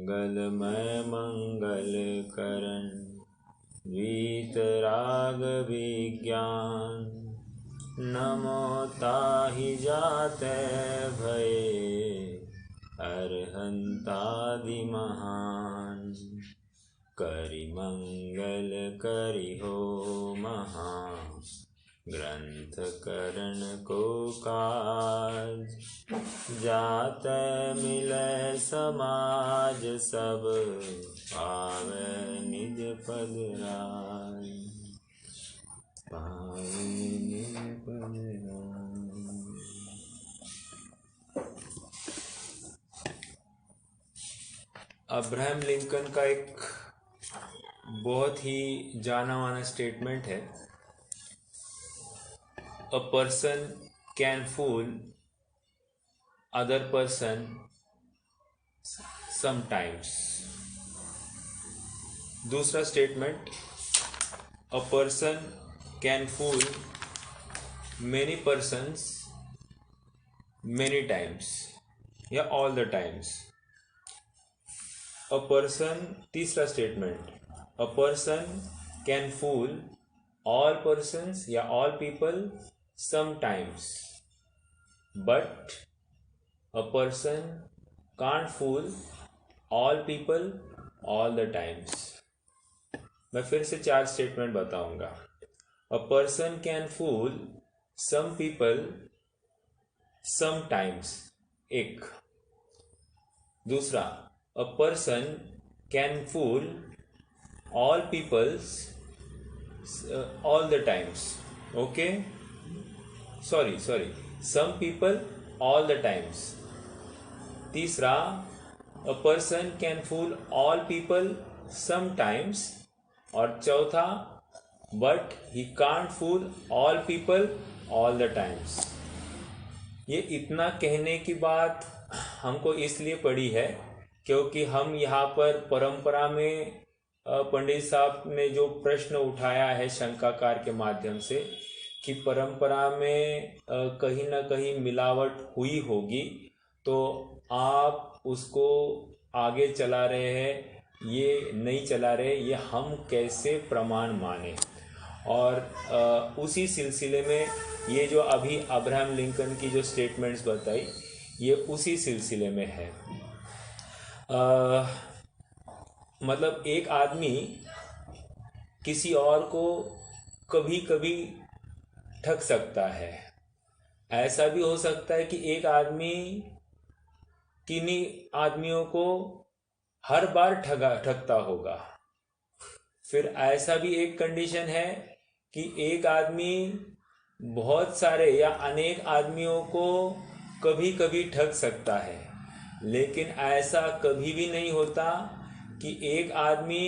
मंगलमय मंगल करण वीतराग विज्ञान नमो ताहि जाते भये अरहंतादि महान करि मंगल करि हो महा ग्रंथ करण को काज जात मिलै समाज सब पावै निज पद राज पावै निज पद राज। अब्राहम लिंकन का एक बहुत ही जाना माना स्टेटमेंट है, A person can fool other person sometimes. दूसरा statement, A person can fool many persons many times या all the times. A person, तीसरा statement, A person can fool all persons या all people sometimes, but a person can't fool all people all the times. मैं फिर से 4 statement बताऊंगा। A person can fool some people sometimes, एक। दूसरा, a person can fool all peoples all the times. Okay? Sorry, some people all the times. तीसरा, a person can fool all people sometimes. और चौथा, but he can't fool all people all the times. ये इतना कहने की बात हमको इसलिए पड़ी है क्योंकि हम यहाँ पर परंपरा में पंडित साहब ने जो प्रश्न उठाया है शंकाकार के माध्यम से कि परंपरा में कहीं ना कहीं मिलावट हुई होगी, तो आप उसको आगे चला रहे हैं, ये नहीं चला रहे, ये हम कैसे प्रमाण माने। और उसी सिलसिले में ये जो अभी अब्राहम लिंकन की जो स्टेटमेंट्स बताई, ये उसी सिलसिले में है। मतलब एक आदमी किसी और को कभी कभी ठग सकता है। ऐसा भी हो सकता है कि एक आदमी किन्हीं आदमियों को हर बार ठगता होगा। फिर ऐसा भी एक कंडीशन है कि एक आदमी बहुत सारे या अनेक आदमियों को कभी कभी ठग सकता है, लेकिन ऐसा कभी भी नहीं होता कि एक आदमी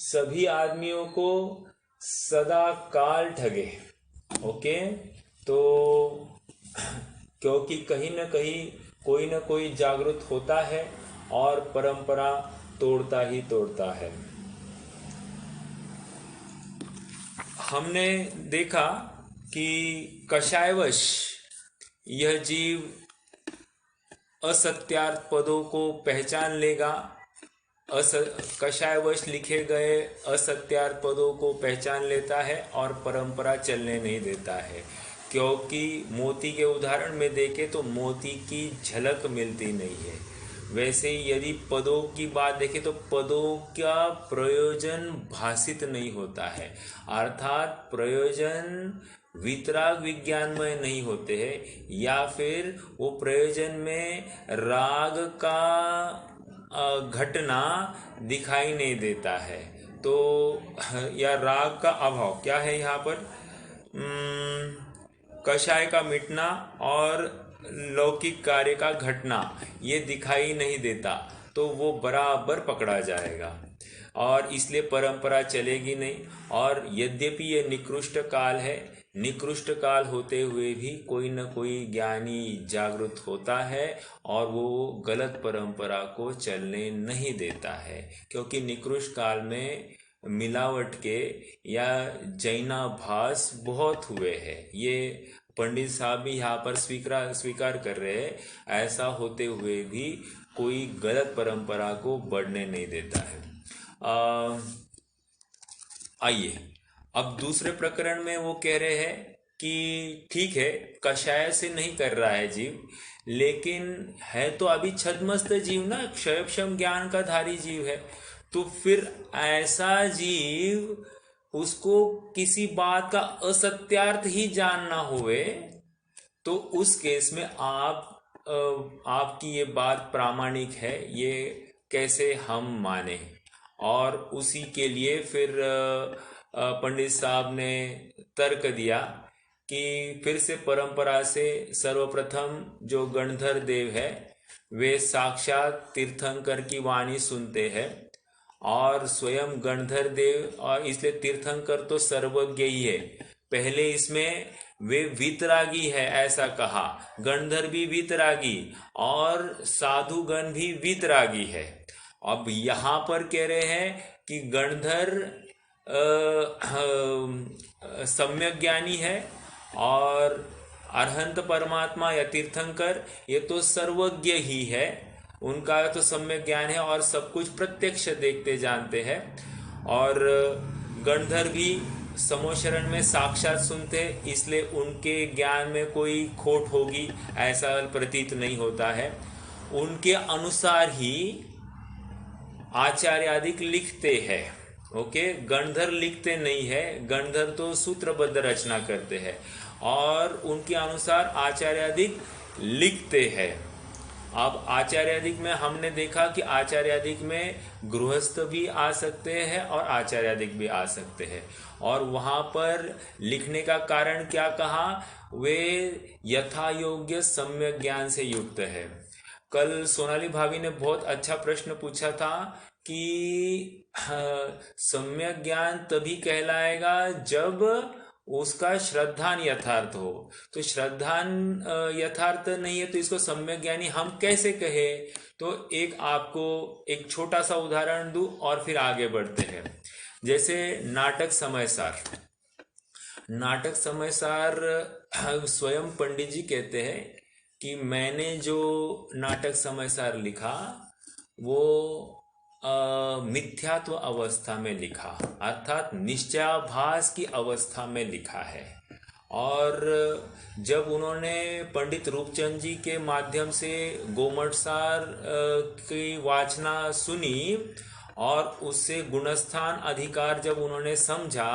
सभी आदमियों को सदा काल ठगे। ओके, तो क्योंकि कहीं ना कहीं कोई ना कोई जागृत होता है और परंपरा तोड़ता ही तोड़ता है। हमने देखा कि कषायवश यह जीव असत्यार्थ पदों को पहचान लेगा, कषायवश लिखे गए असत्यार्थ पदों को पहचान लेता है और परंपरा चलने नहीं देता है। क्योंकि मोती के उदाहरण में देखें तो मोती की झलक मिलती नहीं है। वैसे ही यदि पदों की बात देखें तो पदों का प्रयोजन भाषित नहीं होता है, अर्थात प्रयोजन वितराग विज्ञानमय नहीं होते हैं, या फिर वो प्रयोजन में राग का घटना दिखाई नहीं देता है। तो या राग का अभाव क्या है यहाँ पर, कषाय का मिटना और लौकिक कार्य का घटना ये दिखाई नहीं देता, तो वो बराबर पकड़ा जाएगा और इसलिए परंपरा चलेगी नहीं। और यद्यपि ये निकृष्ट काल है, निकृष्ट काल होते हुए भी कोई न कोई ज्ञानी जागृत होता है और वो गलत परंपरा को चलने नहीं देता है, क्योंकि निकृष्ट काल में मिलावट के या जैनाभास बहुत हुए हैं। ये पंडित साहब भी यहाँ पर स्वीकार कर रहे हैं। ऐसा होते हुए भी कोई गलत परंपरा को बढ़ने नहीं देता है। आइए अब दूसरे प्रकरण में वो कह रहे हैं कि ठीक है, कषाय से नहीं कर रहा है जीव, लेकिन है तो अभी छद्मस्त जीव ना, क्षयक्षम ज्ञान का धारी जीव है। तो फिर ऐसा जीव, उसको किसी बात का असत्यार्थ ही जानना हुए, तो उस केस में आपकी ये बात प्रामाणिक है, ये कैसे हम माने। और उसी के लिए फिर पंडित साहब ने तर्क दिया कि फिर से परंपरा से सर्वप्रथम जो गणधर देव है वे साक्षात तीर्थंकर की वाणी सुनते हैं, और स्वयं गणधर देव, और इसलिए तीर्थंकर तो सर्वज्ञ ही है। पहले इसमें वे वीतरागी है ऐसा कहा, गणधर भी वीतरागी और साधुगण भी वीतरागी है। अब यहाँ पर कह रहे हैं कि गणधर सम्यक ज्ञानी है, और अरहंत परमात्मा या तीर्थंकर ये तो सर्वज्ञ ही है, उनका तो सम्यक ज्ञान है और सब कुछ प्रत्यक्ष देखते जानते हैं। और गणधर भी समोशरण में साक्षात सुनते, इसलिए उनके ज्ञान में कोई खोट होगी ऐसा प्रतीत नहीं होता है। उनके अनुसार ही आचार्य आदि लिखते हैं। ओके, गणधर लिखते नहीं है, गणधर तो सूत्रबद्ध रचना करते हैं, और उनके अनुसार आचार्यादिक लिखते हैं। अब आचार्यादिक में हमने देखा कि आचार्यादिक में गृहस्थ भी आ सकते हैं और आचार्यादिक भी आ सकते हैं, और वहाँ पर लिखने का कारण क्या कहा, वे यथा योग्य सम्यक ज्ञान से युक्त है। कल सोनाली भाभी ने बहुत अच्छा प्रश्न पूछा था कि सम्यक ज्ञान तभी कहलाएगा जब उसका श्रद्धान यथार्थ हो। तो श्रद्धान यथार्थ नहीं है तो इसको सम्यक ज्ञानी हम कैसे कहे। तो एक आपको एक छोटा सा उदाहरण दूं और फिर आगे बढ़ते हैं। जैसे नाटक समयसार, नाटक समयसार स्वयं पंडित जी कहते हैं कि मैंने जो नाटक समयसार लिखा वो मिथ्यात्व अवस्था में लिखा, अर्थात निश्चयाभास की अवस्था में लिखा है। और जब उन्होंने पंडित रूपचंद जी के माध्यम से गोमटसार की वाचना सुनी और उससे गुणस्थान अधिकार जब उन्होंने समझा,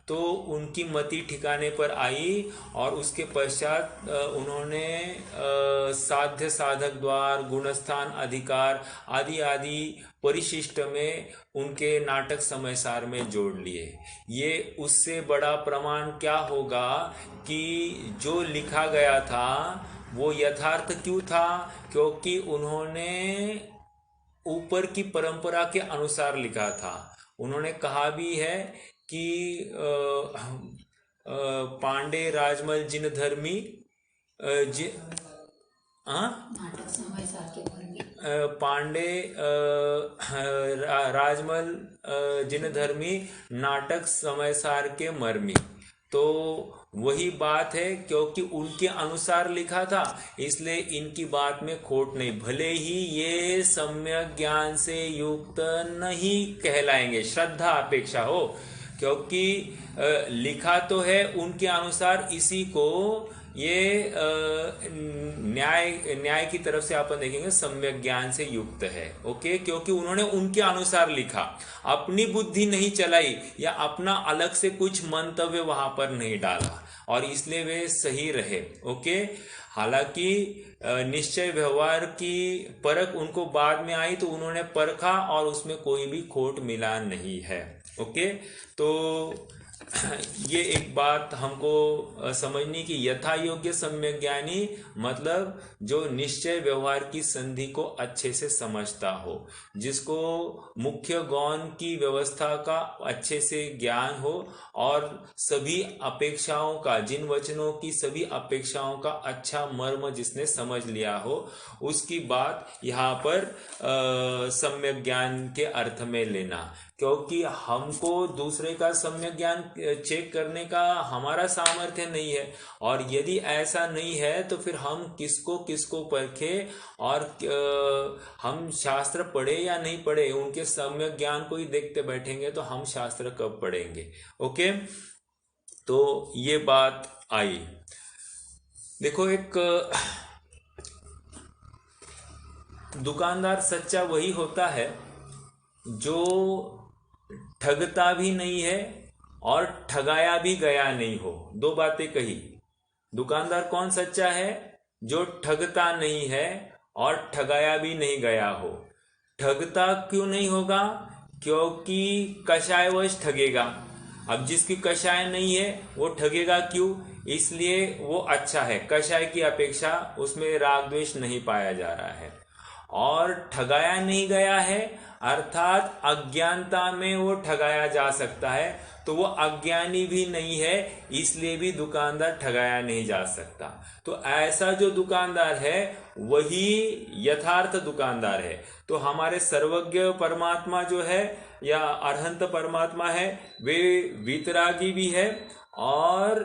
तो उनकी मति ठिकाने पर आई, और उसके पश्चात उन्होंने साध्य साधक द्वार, गुणस्थान अधिकार आदि आदि परिशिष्ट में उनके नाटक समयसार में जोड़ लिए। ये उससे बड़ा प्रमाण क्या होगा कि जो लिखा गया था वो यथार्थ क्यों था, क्योंकि उन्होंने ऊपर की परंपरा के अनुसार लिखा था। उन्होंने कहा भी है कि पांडे राजमल जिन धर्मी पांडे राजमल जिन धर्मी नाटक समयसार के मर्मी। तो वही बात है, क्योंकि उनके अनुसार लिखा था इसलिए इनकी बात में खोट नहीं, भले ही ये सम्यक ज्ञान से युक्त नहीं कहलाएंगे, श्रद्धा अपेक्षा हो, क्योंकि लिखा तो है उनके अनुसार, इसी को ये न्याय की तरफ से अपन देखेंगे सम्यक ज्ञान से युक्त है। ओके, क्योंकि उन्होंने उनके अनुसार लिखा, अपनी बुद्धि नहीं चलाई या अपना अलग से कुछ मंतव्य वहां पर नहीं डाला, और इसलिए वे सही रहे। ओके, हालांकि निश्चय व्यवहार की परख उनको बाद में आई तो उन्होंने परखा और उसमें कोई भी खोट मिला नहीं है। ओके, तो ये एक बात हमको समझनी कि यथा योग्य सम्यक ज्ञानी मतलब जो निश्चय व्यवहार की संधि को अच्छे से समझता हो, जिसको मुख्य गौण की व्यवस्था का अच्छे से ज्ञान हो, और सभी अपेक्षाओं का, जिन वचनों की सभी अपेक्षाओं का अच्छा मर्म जिसने समझ लिया हो, उसकी बात यहाँ पर सम्यक ज्ञान के अर्थ में लेना। क्योंकि हमको दूसरे का सम्यक ज्ञान चेक करने का हमारा सामर्थ्य नहीं है, और यदि ऐसा नहीं है तो फिर हम किसको किसको परखे, और हम शास्त्र पढ़े या नहीं पढ़े, उनके सम्यक ज्ञान को ही देखते बैठेंगे तो हम शास्त्र कब पढ़ेंगे। ओके, तो ये बात आई। देखो, एक दुकानदार सच्चा वही होता है जो ठगता भी नहीं है और ठगाया भी गया नहीं हो। दो बातें कही। दुकानदार कौन सच्चा है? जो ठगता नहीं है और ठगाया भी नहीं गया हो। ठगता क्यों नहीं होगा? क्योंकि कषायवश ठगेगा। अब जिसकी कषाय नहीं है वो ठगेगा क्यों? इसलिए वो अच्छा है, कषाय की अपेक्षा उसमें राग द्वेष नहीं पाया जा रहा है। और ठगाया नहीं गया है अर्थात अज्ञानता में वो ठगाया जा सकता है, तो वो अज्ञानी भी नहीं है, इसलिए भी दुकानदार ठगाया नहीं जा सकता। तो ऐसा जो दुकानदार है वही यथार्थ दुकानदार है। तो हमारे सर्वज्ञ परमात्मा जो है या अरहंत परमात्मा है, वे वितरागी भी है और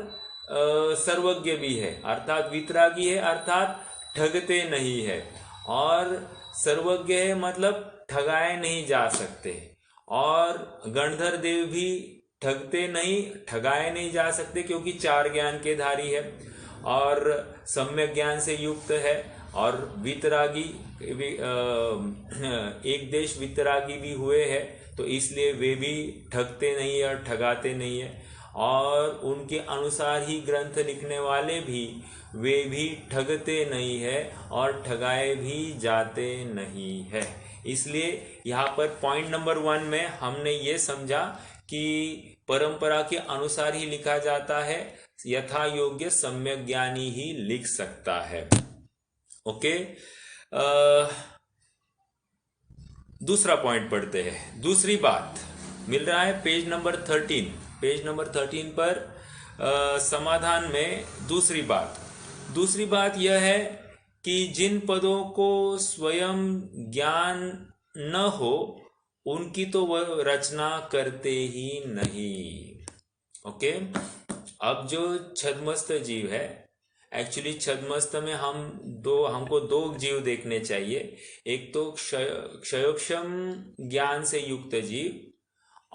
सर्वज्ञ भी है। अर्थात वितरागी है अर्थात ठगते नहीं है, और सर्वज्ञ है मतलब ठगाए नहीं जा सकते। और गणधर देव भी ठगते नहीं, ठगाए नहीं जा सकते, क्योंकि चार ज्ञान के धारी है और सम्यक ज्ञान से युक्त है। और वितरागी एक देश वितरागी भी हुए हैं, तो इसलिए वे भी ठगते नहीं है और ठगाते नहीं है। और उनके अनुसार ही ग्रंथ लिखने वाले भी, वे भी ठगते नहीं है और ठगाए भी जाते नहीं है। इसलिए यहाँ पर पॉइंट नंबर 1 में हमने ये समझा कि परंपरा के अनुसार ही लिखा जाता है, यथा योग्य सम्यक ज्ञानी ही लिख सकता है। ओके, दूसरा पॉइंट पढ़ते हैं। दूसरी बात मिल रहा है पेज नंबर 13। पेज नंबर 13 पर समाधान में दूसरी बात यह है कि जिन पदों को स्वयं ज्ञान न हो उनकी तो वह रचना करते ही नहीं। ओके, अब जो छद्मस्त जीव है, एक्चुअली छद्मस्त में हमको दो जीव देखने चाहिए। एक तो क्षयोक्षम ज्ञान से युक्त जीव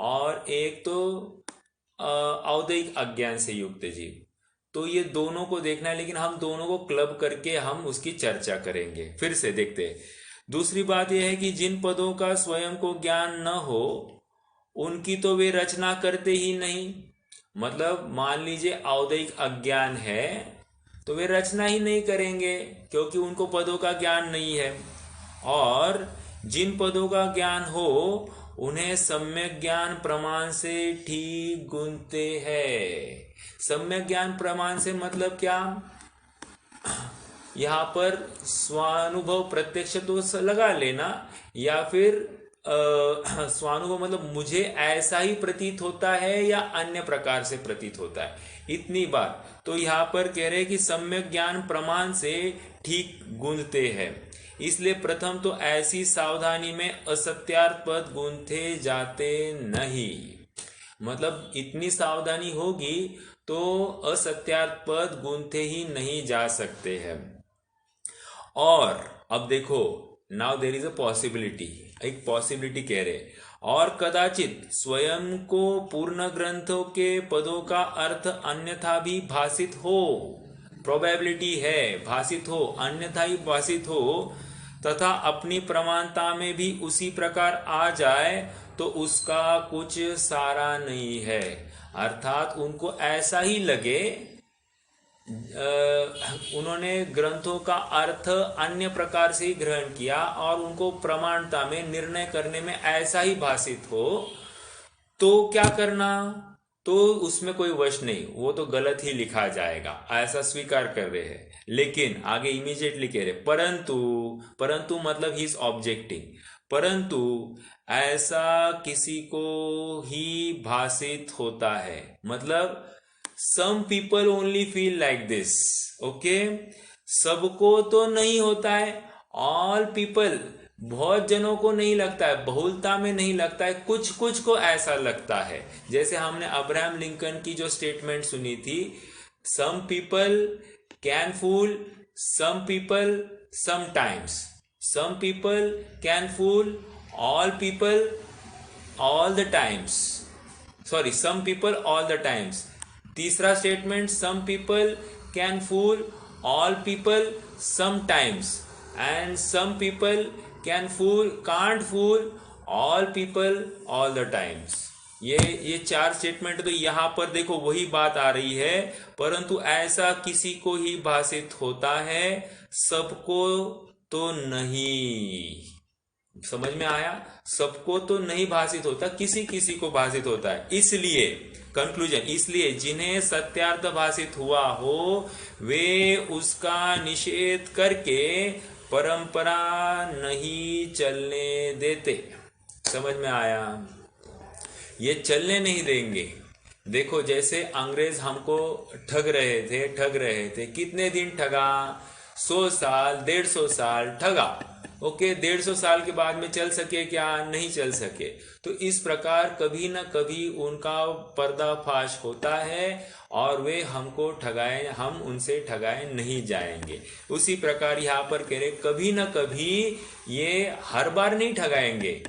और एक तो औदैहिक अज्ञान से युक्त जीव। तो ये दोनों को देखना है, लेकिन हम दोनों को क्लब करके हम उसकी चर्चा करेंगे। फिर से देखते हैं। दूसरी बात यह है कि जिन पदों का स्वयं को ज्ञान न हो उनकी तो वे रचना करते ही नहीं। मतलब मान लीजिए औदैहिक अज्ञान है तो वे रचना ही नहीं करेंगे, क्योंकि उनको पदों का ज्ञान नहीं है। और जिन पदों का ज्ञान हो उन्हें सम्यक ज्ञान प्रमाण से ठीक गूंजते हैं। सम्यक ज्ञान प्रमाण से मतलब क्या? यहाँ पर स्वानुभव प्रत्यक्ष तो लगा लेना, या फिर स्वानुभव मतलब मुझे ऐसा ही प्रतीत होता है या अन्य प्रकार से प्रतीत होता है, इतनी बात। तो यहाँ पर कह रहे हैं कि सम्यक ज्ञान प्रमाण से ठीक गूंजते हैं। इसलिए प्रथम तो ऐसी सावधानी में असत्यार्थ पद गूंथे जाते नहीं। मतलब इतनी सावधानी होगी तो असत्यार्थ पद गूंथे ही नहीं जा सकते हैं। और अब देखो, now there is a possibility, एक पॉसिबिलिटी कह रहे, और कदाचित स्वयं को पूर्ण ग्रंथों के पदों का अर्थ अन्यथा भी भाषित हो। प्रोबेबिलिटी है भाषित हो, अन्यथा ही भाषित हो, तथा अपनी प्रमाणता में भी उसी प्रकार आ जाए तो उसका कुछ सारा नहीं है। अर्थात उनको ऐसा ही लगे, उन्होंने ग्रंथों का अर्थ अन्य प्रकार से ही ग्रहण किया और उनको प्रमाणता में निर्णय करने में ऐसा ही भाषित हो, तो क्या करना? तो उसमें कोई वश नहीं, वो तो गलत ही लिखा जाएगा, ऐसा स्वीकार कर रहे हैं। लेकिन आगे इमीडिएटली कह रहे परंतु मतलब ही इज ऑब्जेक्टिंग, परंतु ऐसा किसी को ही भाषित होता है। मतलब some people only feel like this, okay? सबको तो नहीं होता है। all people, बहुत जनों को नहीं लगता है, बहुलता में नहीं लगता है, कुछ कुछ को ऐसा लगता है। जैसे हमने अब्राहम लिंकन की जो स्टेटमेंट सुनी थी, some people can fool some people sometimes, some people can fool all people all the times, sorry some people all the times. तीसरा statement, some people can fool all people sometimes and some people can fool can't fool all people all the times. ये चार statement, तो यहां पर देखो वही बात आ रही है, परंतु ऐसा किसी को ही भाषित होता है, सबको तो नहीं। समझ में आया? सबको तो नहीं भाषित होता, किसी किसी को भाषित होता है। इसलिए कंक्लूजन, इसलिए जिन्हें सत्यार्थ भाषित हुआ हो वे उसका निषेध करके परंपरा नहीं चलने देते। समझ में आया? ये चलने नहीं देंगे। देखो जैसे अंग्रेज हमको ठग रहे थे, कितने दिन ठगा? 100 साल, 150 साल ठगा। ओके, 150 साल के बाद में चल सके क्या? नहीं चल सके। तो इस प्रकार कभी ना कभी उनका पर्दाफाश होता है और वे हमको ठगाए, हम उनसे ठगाए नहीं जाएंगे। उसी प्रकार यहाँ पर कह रहे कभी ना कभी, ये हर बार नहीं ठगाएंगे,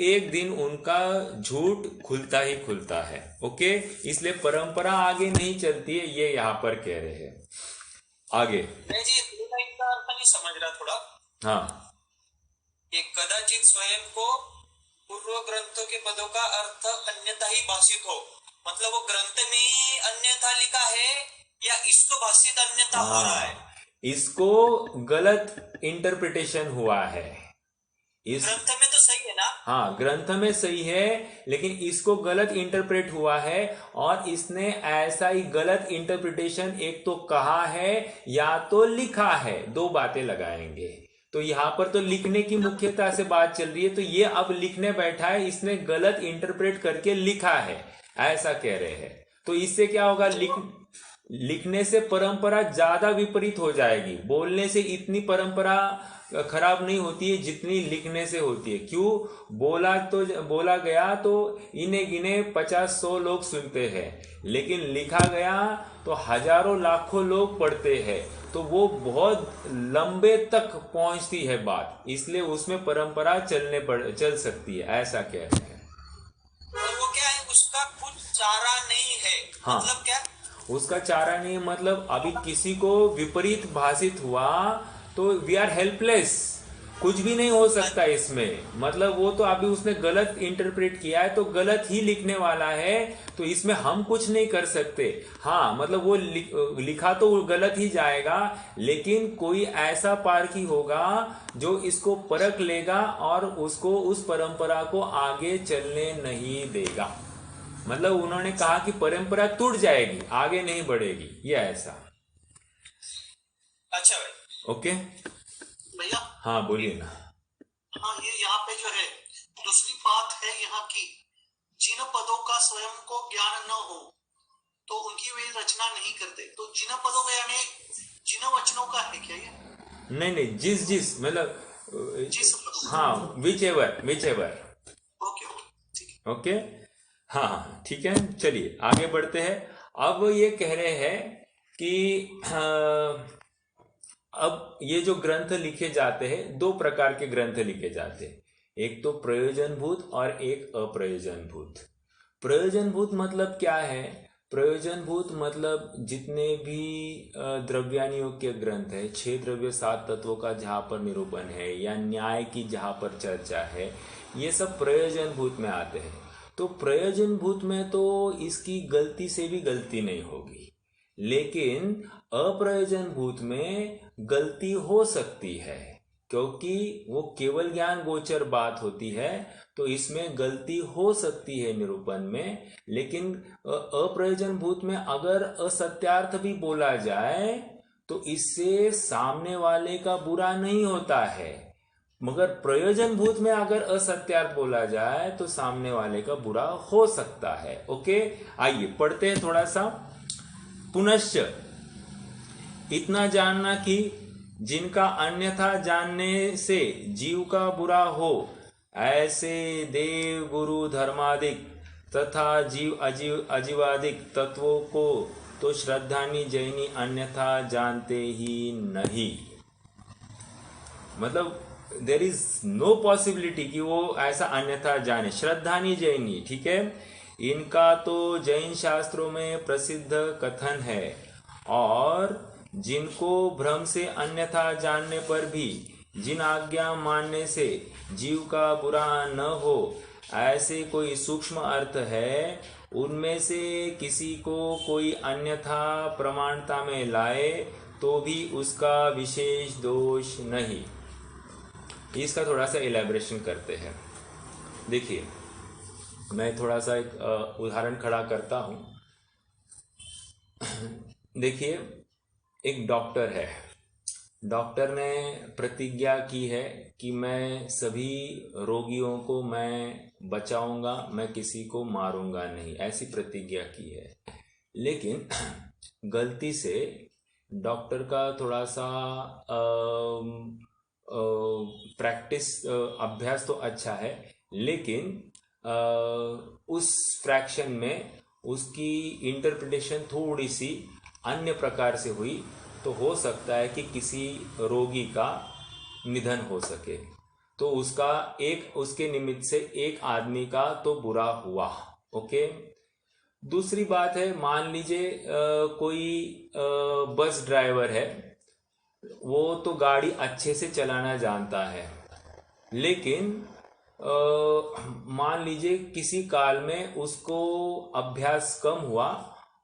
एक दिन उनका झूठ खुलता ही खुलता है। ओके, इसलिए परंपरा आगे नहीं चलती है, ये यहाँ पर कह रहे हैं। आगे मैं जी इनका अर्थ नहीं समझ रहा थोड़ा। हाँ, ये कदाचित स्वयं को पूर्व ग्रंथों के पदों का अर्थ अन्यथा ही भाषित हो, मतलब वो ग्रंथ में ही अन्यथा लिखा है या इसको भाषित अन्यथा हो रहा है? इसको गलत इंटरप्रिटेशन हुआ है। इस ग्रंथ में तो सही है ना? हाँ, ग्रंथ में सही है, लेकिन इसको गलत इंटरप्रेट हुआ है और इसने ऐसा ही गलत इंटरप्रिटेशन एक तो कहा है या तो लिखा है, दो बातें लगाएंगे। तो यहाँ पर तो लिखने की मुख्यता से बात चल रही है, तो ये अब लिखने बैठा है, इसने गलत इंटरप्रेट करके लिखा है, ऐसा कह रहे हैं। तो इससे क्या होगा? लिखने से परंपरा ज्यादा विपरीत हो जाएगी। बोलने से इतनी परंपरा खराब नहीं होती है जितनी लिखने से होती है। क्यों? बोला गया तो इन्हें गिने 50-100 लोग सुनते हैं, लेकिन लिखा गया तो हजारों लाखों लोग पढ़ते हैं, तो वो बहुत लंबे तक पहुंचती है बात, इसलिए उसमें परंपरा चल सकती है, ऐसा कह रहे हैं। और वो क्या है, उसका कुछ चारा नहीं है? हाँ, मतलब क्या? उसका चारा नहीं, मतलब अभी किसी को विपरीत भाषित हुआ तो वी आर हेल्पलेस, कुछ भी नहीं हो सकता इसमें। मतलब वो तो अभी उसने गलत इंटरप्रेट किया है, तो गलत ही लिखने वाला है, तो इसमें हम कुछ नहीं कर सकते। हाँ, मतलब वो लिखा तो वो गलत ही जाएगा, लेकिन कोई ऐसा पारखी होगा जो इसको परख लेगा और उसको, उस परंपरा को आगे चलने नहीं देगा। मतलब उन्होंने कहा कि परंपरा टूट जाएगी, आगे नहीं बढ़ेगी, ये ऐसा। अच्छा भाई। ओके भैया, हाँ बोलिए ना। हाँ, ये यहाँ पे जो है दूसरी बात है यहाँ की, जिन पदों का स्वयं को ज्ञान न हो तो उनकी वे रचना नहीं करते। तो जिन पदों का यानी जिन वचनों का है क्या ये? नहीं, जिस मतलब जिस हाँ, विच एवर ओके ओके, ठीक है। ओके, हाँ ठीक है, चलिए आगे बढ़ते हैं। अब ये कह रहे हैं कि अब ये जो ग्रंथ लिखे जाते हैं, दो प्रकार के ग्रंथ लिखे जाते हैं, एक तो प्रयोजनभूत और एक अप्रयोजनभूत। प्रयोजनभूत मतलब क्या है? प्रयोजनभूत मतलब जितने भी द्रव्यान योग के ग्रंथ है, 6 द्रव्य 7 तत्वों का जहाँ पर निरूपण है या न्याय की जहाँ पर चर्चा है, ये सब प्रयोजनभूत में आते हैं। तो प्रयोजनभूत में तो इसकी गलती से भी गलती नहीं होगी, लेकिन अप्रयोजनभूत में गलती हो सकती है, क्योंकि वो केवल ज्ञान गोचर बात होती है, तो इसमें गलती हो सकती है निरूपण में। लेकिन अप्रयोजनभूत में अगर असत्यार्थ भी बोला जाए तो इससे सामने वाले का बुरा नहीं होता है, मगर प्रयोजनभूत में अगर असत्यार्थ बोला जाए तो सामने वाले का बुरा हो सकता है। ओके, आइए पढ़ते हैं थोड़ा सा। पुनश्च इतना जानना कि जिनका अन्यथा जानने से जीव का बुरा हो, ऐसे देव गुरु धर्मादिक तथा जीव अजीवादिक तत्वों को तो श्रद्धानी जैनी अन्यथा जानते ही नहीं। मतलब देर इज नो पॉसिबिलिटी कि वो ऐसा अन्यथा जाने। श्रद्धानी जैनी, ठीक है, इनका तो जैन शास्त्रों में प्रसिद्ध कथन है। और जिनको भ्रम से अन्यथा जानने पर भी जिन आज्ञा मानने से जीव का बुरा न हो, ऐसे कोई सूक्ष्म अर्थ है, उनमें से किसी को कोई अन्यथा प्रमाणता में लाए तो भी उसका विशेष दोष नहीं। इसका थोड़ा सा इलैबोरेशन करते हैं। देखिए, मैं थोड़ा सा एक उदाहरण खड़ा करता हूं। देखिए, एक डॉक्टर है। डॉक्टर ने प्रतिज्ञा की है कि मैं सभी रोगियों को मैं बचाऊंगा, मैं किसी को मारूंगा नहीं, ऐसी प्रतिज्ञा की है। लेकिन गलती से डॉक्टर का थोड़ा सा प्रैक्टिस अभ्यास तो अच्छा है, लेकिन उस फ्रैक्शन में उसकी इंटरप्रिटेशन थोड़ी सी अन्य प्रकार से हुई, तो हो सकता है कि किसी रोगी का निधन हो सके। तो उसके निमित्त से एक आदमी का तो बुरा हुआ। ओके। दूसरी बात है, मान लीजिए कोई बस ड्राइवर है, वो तो गाड़ी अच्छे से चलाना जानता है, लेकिन मान लीजिए किसी काल में उसको अभ्यास कम हुआ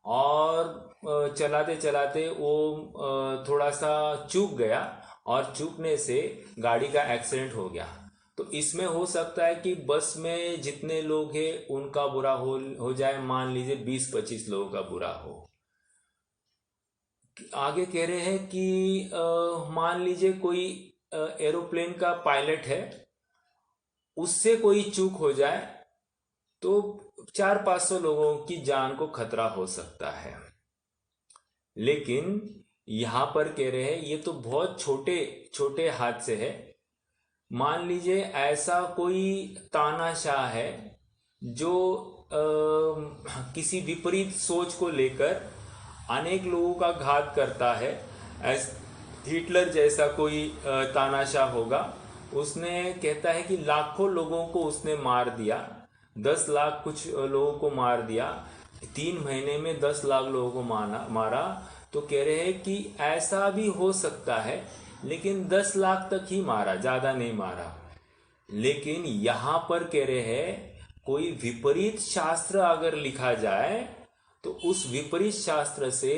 और चलाते चलाते वो थोड़ा सा चूक गया और चूकने से गाड़ी का एक्सीडेंट हो गया। तो इसमें हो सकता है कि बस में जितने लोग हैं उनका बुरा हो जाए, मान लीजिए 20-25 लोगों का बुरा हो। आगे कह रहे हैं कि मान लीजिए कोई एरोप्लेन का पायलट है, उससे कोई चूक हो जाए तो 400-500 लोगों की जान को खतरा हो सकता है। लेकिन यहां पर कह रहे हैं ये तो बहुत छोटे छोटे हादसे है। मान लीजिए ऐसा कोई तानाशाह है जो किसी विपरीत सोच को लेकर अनेक लोगों का घात करता है। हिटलर जैसा कोई तानाशाह होगा, उसने कहता है कि लाखों लोगों को उसने मार दिया, 10 लाख कुछ लोगों को मार दिया, 3 महीने में 10 लाख लोगों को मारा। तो कह रहे हैं कि ऐसा भी हो सकता है, लेकिन 10 लाख तक ही मारा, ज्यादा नहीं मारा। लेकिन यहां पर कह रहे हैं कोई विपरीत शास्त्र अगर लिखा जाए तो उस विपरीत शास्त्र से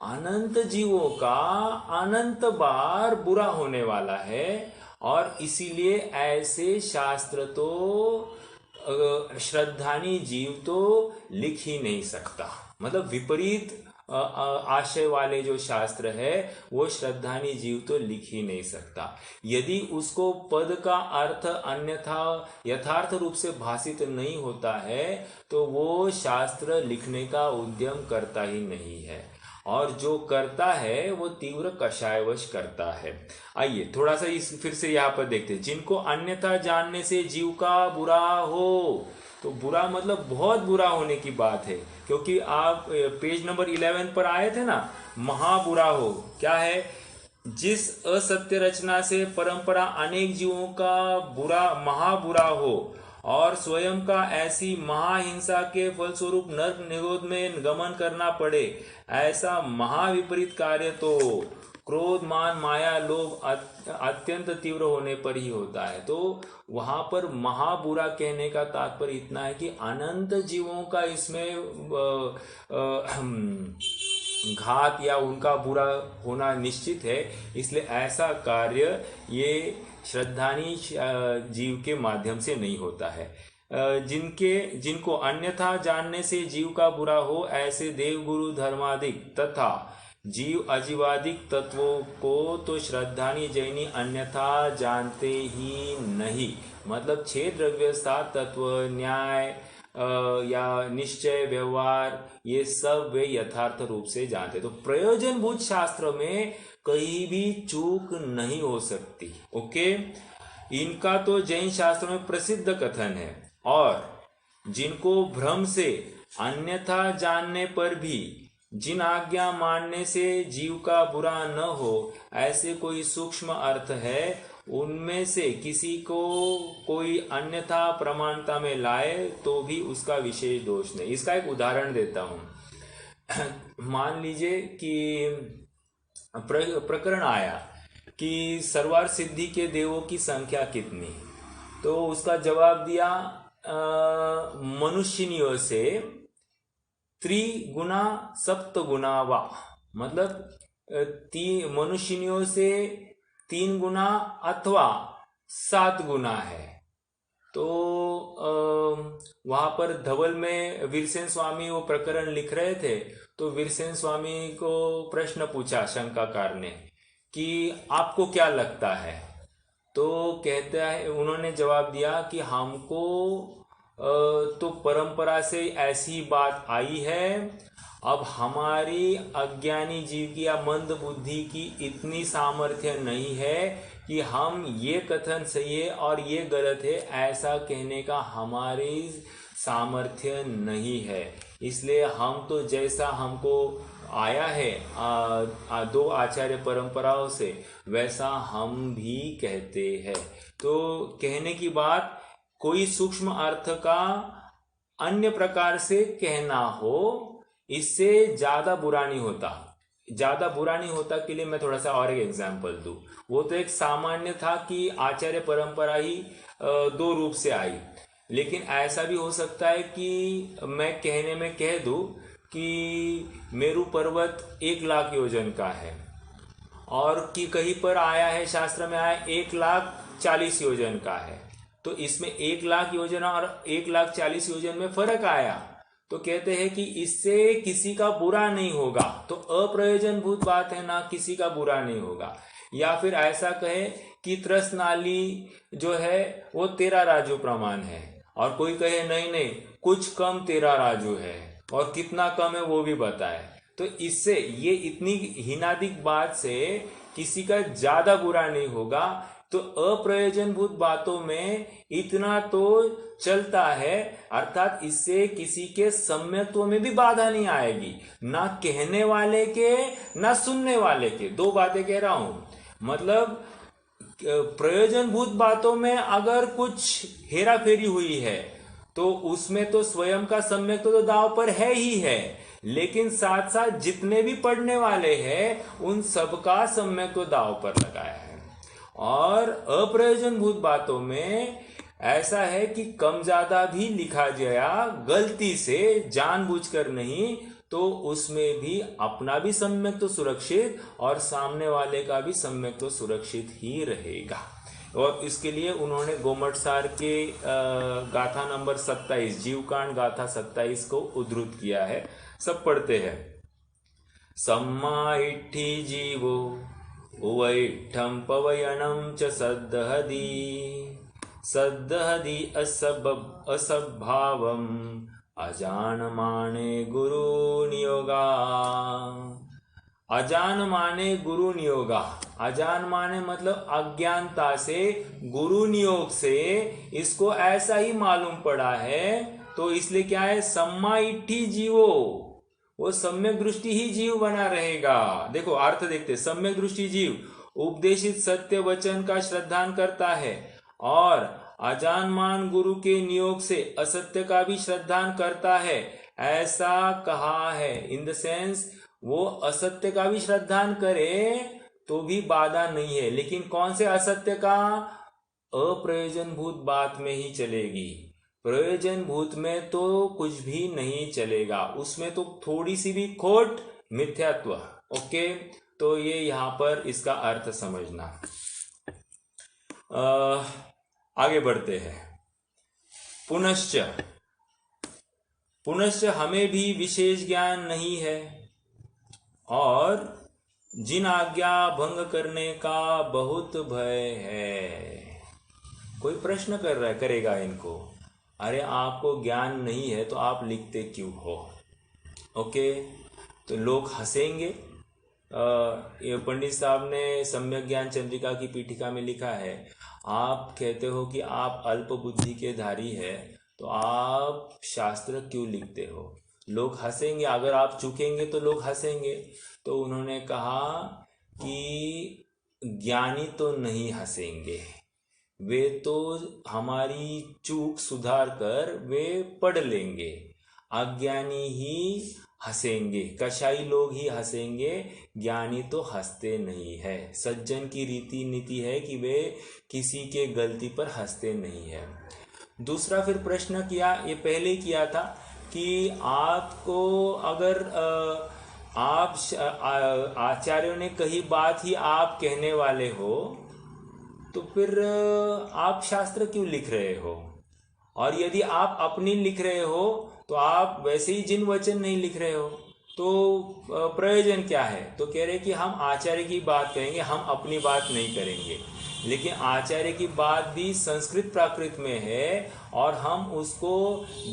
अनंत जीवों का अनंत बार बुरा होने वाला है। और इसीलिए ऐसे शास्त्र तो श्रद्धानी जीव तो लिख ही नहीं सकता। मतलब विपरीत आशय वाले जो शास्त्र है वो श्रद्धानी जीव तो लिख ही नहीं सकता। यदि उसको पद का अर्थ अन्यथा यथार्थ रूप से भाषित नहीं होता है तो वो शास्त्र लिखने का उद्यम करता ही नहीं है, और जो करता है वो तीव्र कषायवश करता है। आइए थोड़ा सा इस फिर से यहाँ पर देखते हैं। जिनको अन्यथा जानने से जीव का बुरा हो, तो बुरा मतलब बहुत बुरा होने की बात है, क्योंकि आप पेज नंबर 11 पर आए थे ना, महाबुरा हो। क्या है? जिस असत्य रचना से परंपरा अनेक जीवों का बुरा महाबुरा हो और स्वयं का ऐसी महाहिंसा के फलस्वरूप नर्क निरोध में गमन करना पड़े, ऐसा महाविपरीत कार्य तो क्रोध मान माया लोभ अत्यंत तीव्र होने पर ही होता है। तो वहां पर महाबुरा कहने का तात्पर्य इतना है कि अनंत जीवों का इसमें घात या उनका बुरा होना निश्चित है। इसलिए ऐसा कार्य ये श्रद्धानी जीव के माध्यम से नहीं होता है। जिनको अन्यथा जानने से जीव का बुरा हो, ऐसे देवगुरु धर्मादिक तथा जीव अजीवादिक तत्वों को तो श्रद्धानी जैनी अन्यथा जानते ही नहीं। मतलब 6 द्रव्य 7 तत्व न्याय या निश्चय व्यवहार, ये सब वे यथार्थ रूप से जानते। तो प्रयोजनभूत शास्त्र में कहीं भी चूक नहीं हो सकती। ओके, इनका तो जैन शास्त्रों में प्रसिद्ध कथन है। और जिनको भ्रम से अन्यथा जानने पर भी जिन आज्ञा मानने से जीव का बुरा न हो, ऐसे कोई सूक्ष्म अर्थ है, उनमें से किसी को कोई अन्यथा प्रमाणता में लाए तो भी उसका विशेष दोष नहीं। इसका एक उदाहरण देता हूं। मान लीजिए कि प्रकरण आया कि सर्वार्थ सिद्धि के देवों की संख्या कितनी, तो उसका जवाब दिया मनुष्यनियों से त्रिगुना सप्तगुना वा, मतलब मनुष्यनियों से 3 गुना अथवा 7 गुना है। तो वहां पर धवल में वीरसेन स्वामी वो प्रकरण लिख रहे थे, तो वीरसेन स्वामी को प्रश्न पूछा शंकाकार ने कि आपको क्या लगता है। तो कहता है, उन्होंने जवाब दिया कि हमको तो परंपरा से ऐसी बात आई है, अब हमारी अज्ञानी जीव की या मंद बुद्धि की इतनी सामर्थ्य नहीं है कि हम ये कथन सही है और ये गलत है ऐसा कहने का हमारी सामर्थ्य नहीं है। इसलिए हम तो जैसा हमको आया है 2 आचार्य परंपराओं से, वैसा हम भी कहते हैं। तो कहने की बात, कोई सूक्ष्म अर्थ का अन्य प्रकार से कहना हो, इससे ज्यादा बुरा नहीं होता। ज्यादा बुरा नहीं होता के लिए मैं थोड़ा सा और एक एग्जांपल दूं। वो तो एक सामान्य था कि आचार्य परंपरा ही 2 रूप से आई, लेकिन ऐसा भी हो सकता है कि मैं कहने में कह दूं कि मेरू पर्वत 1,00,000 योजन का है, और कि कहीं पर आया है, शास्त्र में आया 1,40,000 योजन का है। तो इसमें 1,00,000 योजन और 1,40,000 योजन में फर्क आया, तो कहते हैं कि इससे किसी का बुरा नहीं होगा। तो अप्रयोजनभूत बात है ना, किसी का बुरा नहीं होगा। या फिर ऐसा कहे कि त्रस नाली जो है वो 13 राजू प्रमाण है, और कोई कहे नहीं नहीं कुछ कम 13 राजू है, और कितना कम है वो भी बताए। तो इससे ये इतनी हीनादिक बात से किसी का ज्यादा बुरा नहीं होगा। तो अप्रयोजनभूत बातों में इतना तो चलता है, अर्थात इससे किसी के सम्यक्त्व में भी बाधा नहीं आएगी, ना कहने वाले के ना सुनने वाले के। 2 बातें कह रहा हूं, मतलब प्रयोजनभूत बातों में अगर कुछ हेरा फेरी हुई है तो उसमें तो स्वयं का सम्यक्त्व तो दांव पर है ही है, लेकिन साथ साथ जितने भी पढ़ने वाले हैं उन सबका सम्यक्त्व दांव पर लगाया है। और अप्रयोजनभूत बातों में ऐसा है कि कम ज्यादा भी लिखा गया गलती से, जानबूझकर नहीं, तो उसमें भी अपना भी सम्यक्त्व सुरक्षित और सामने वाले का भी सम्यक्त्व सुरक्षित ही रहेगा। और इसके लिए उन्होंने गोमटसार के गाथा नंबर 27, जीवकांड गाथा 27 को उद्धृत किया है। सब पढ़ते हैं। सम्मा इट्ठी जीवो उवैठम पवयनम च सद्दहदी असद्भावम अजानमाने गुरु नियोगा। अजान माने गुरु नियोगा, अजान माने मतलब अज्ञानता से, गुरु नियोग से इसको ऐसा ही मालूम पड़ा है, तो इसलिए क्या है, सम्मा इट्ठी जीवो, वो सम्यक दृष्टि ही जीव बना रहेगा। देखो अर्थ देखते, सम्यक दृष्टि जीव उपदेशित सत्य वचन का श्रद्धान करता है, और अजानमान गुरु के नियोग से असत्य का भी श्रद्धान करता है, ऐसा कहा है। इन द सेंस वो असत्य का भी श्रद्धान करे तो भी बाधा नहीं है, लेकिन कौन से असत्य का, अप्रयोजनभूत बात में ही चलेगी। प्रयोजनभूत में तो कुछ भी नहीं चलेगा, उसमें तो थोड़ी सी भी खोट, मिथ्यात्व। ओके, तो ये यहां पर इसका अर्थ समझना। आगे बढ़ते हैं। पुनश्च हमें भी विशेष ज्ञान नहीं है, और जिन आज्ञा भंग करने का बहुत भय है। कोई प्रश्न करेगा इनको अरे आपको ज्ञान नहीं है तो आप लिखते क्यों हो? ओके, तो लोग हंसेंगे। ये पंडित साहब ने सम्यक ज्ञान चंद्रिका की पीठिका में लिखा है, आप कहते हो कि आप अल्प बुद्धि के धारी है, तो आप शास्त्र क्यों लिखते हो? लोग हंसेंगे, अगर आप चूकेंगे तो लोग हंसेंगे। तो उन्होंने कहा कि ज्ञानी तो नहीं हंसेंगे, वे तो हमारी चूक सुधार कर वे पढ़ लेंगे। अज्ञानी ही हंसेंगे, कसाई लोग ही हंसेंगे, ज्ञानी तो हंसते नहीं है। सज्जन की रीति नीति है कि वे किसी के गलती पर हंसते नहीं है। दूसरा फिर प्रश्न किया, ये पहले ही किया था कि आपको अगर आचार्यों ने कही बात ही आप कहने वाले हो, तो फिर आप शास्त्र क्यों लिख रहे हो? और यदि आप अपनी लिख रहे हो तो आप वैसे ही जिन वचन नहीं लिख रहे हो, तो प्रयोजन क्या है? तो कह रहे कि हम आचार्य की बात कहेंगे, हम अपनी बात नहीं करेंगे। लेकिन आचार्य की बात भी संस्कृत प्राकृत में है और हम उसको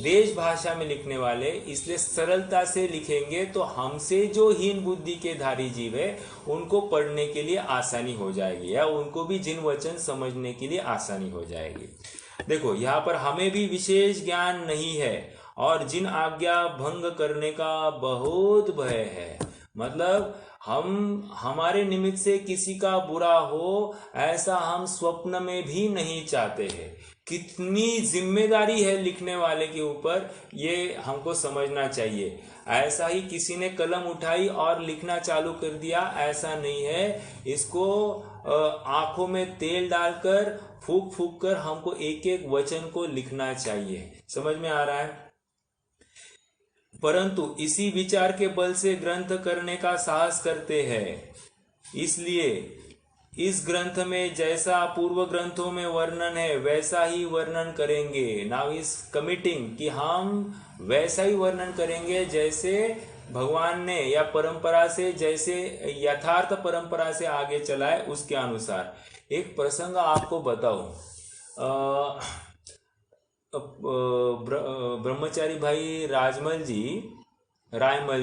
देश भाषा में लिखने वाले, इसलिए सरलता से लिखेंगे तो हमसे जो हीन बुद्धि के धारी जीव है उनको पढ़ने के लिए आसानी हो जाएगी, या उनको भी जिन वचन समझने के लिए आसानी हो जाएगी। देखो, यहाँ पर हमें भी विशेष ज्ञान नहीं है और जिन आज्ञा भंग करने का बहुत भय है। मतलब हम हमारे निमित्त से किसी का बुरा हो ऐसा हम स्वप्न में भी नहीं चाहते हैं। कितनी जिम्मेदारी है लिखने वाले के ऊपर, ये हमको समझना चाहिए। ऐसा ही किसी ने कलम उठाई और लिखना चालू कर दिया, ऐसा नहीं है। इसको आंखों में तेल डालकर फूक फूक कर हमको एक एक वचन को लिखना चाहिए। समझ में आ रहा है? परंतु इसी विचार के बल से ग्रंथ करने का साहस करते हैं। इसलिए इस ग्रंथ में जैसा पूर्व ग्रंथों में वर्णन है वैसा ही वर्णन करेंगे। नाउ इज कमिटिंग कि हम वैसा ही वर्णन करेंगे जैसे भगवान ने या परंपरा से, जैसे यथार्थ परंपरा से आगे चला है उसके अनुसार। एक प्रसंग आपको बताऊं। ब्रह्मचारी भाई रायमल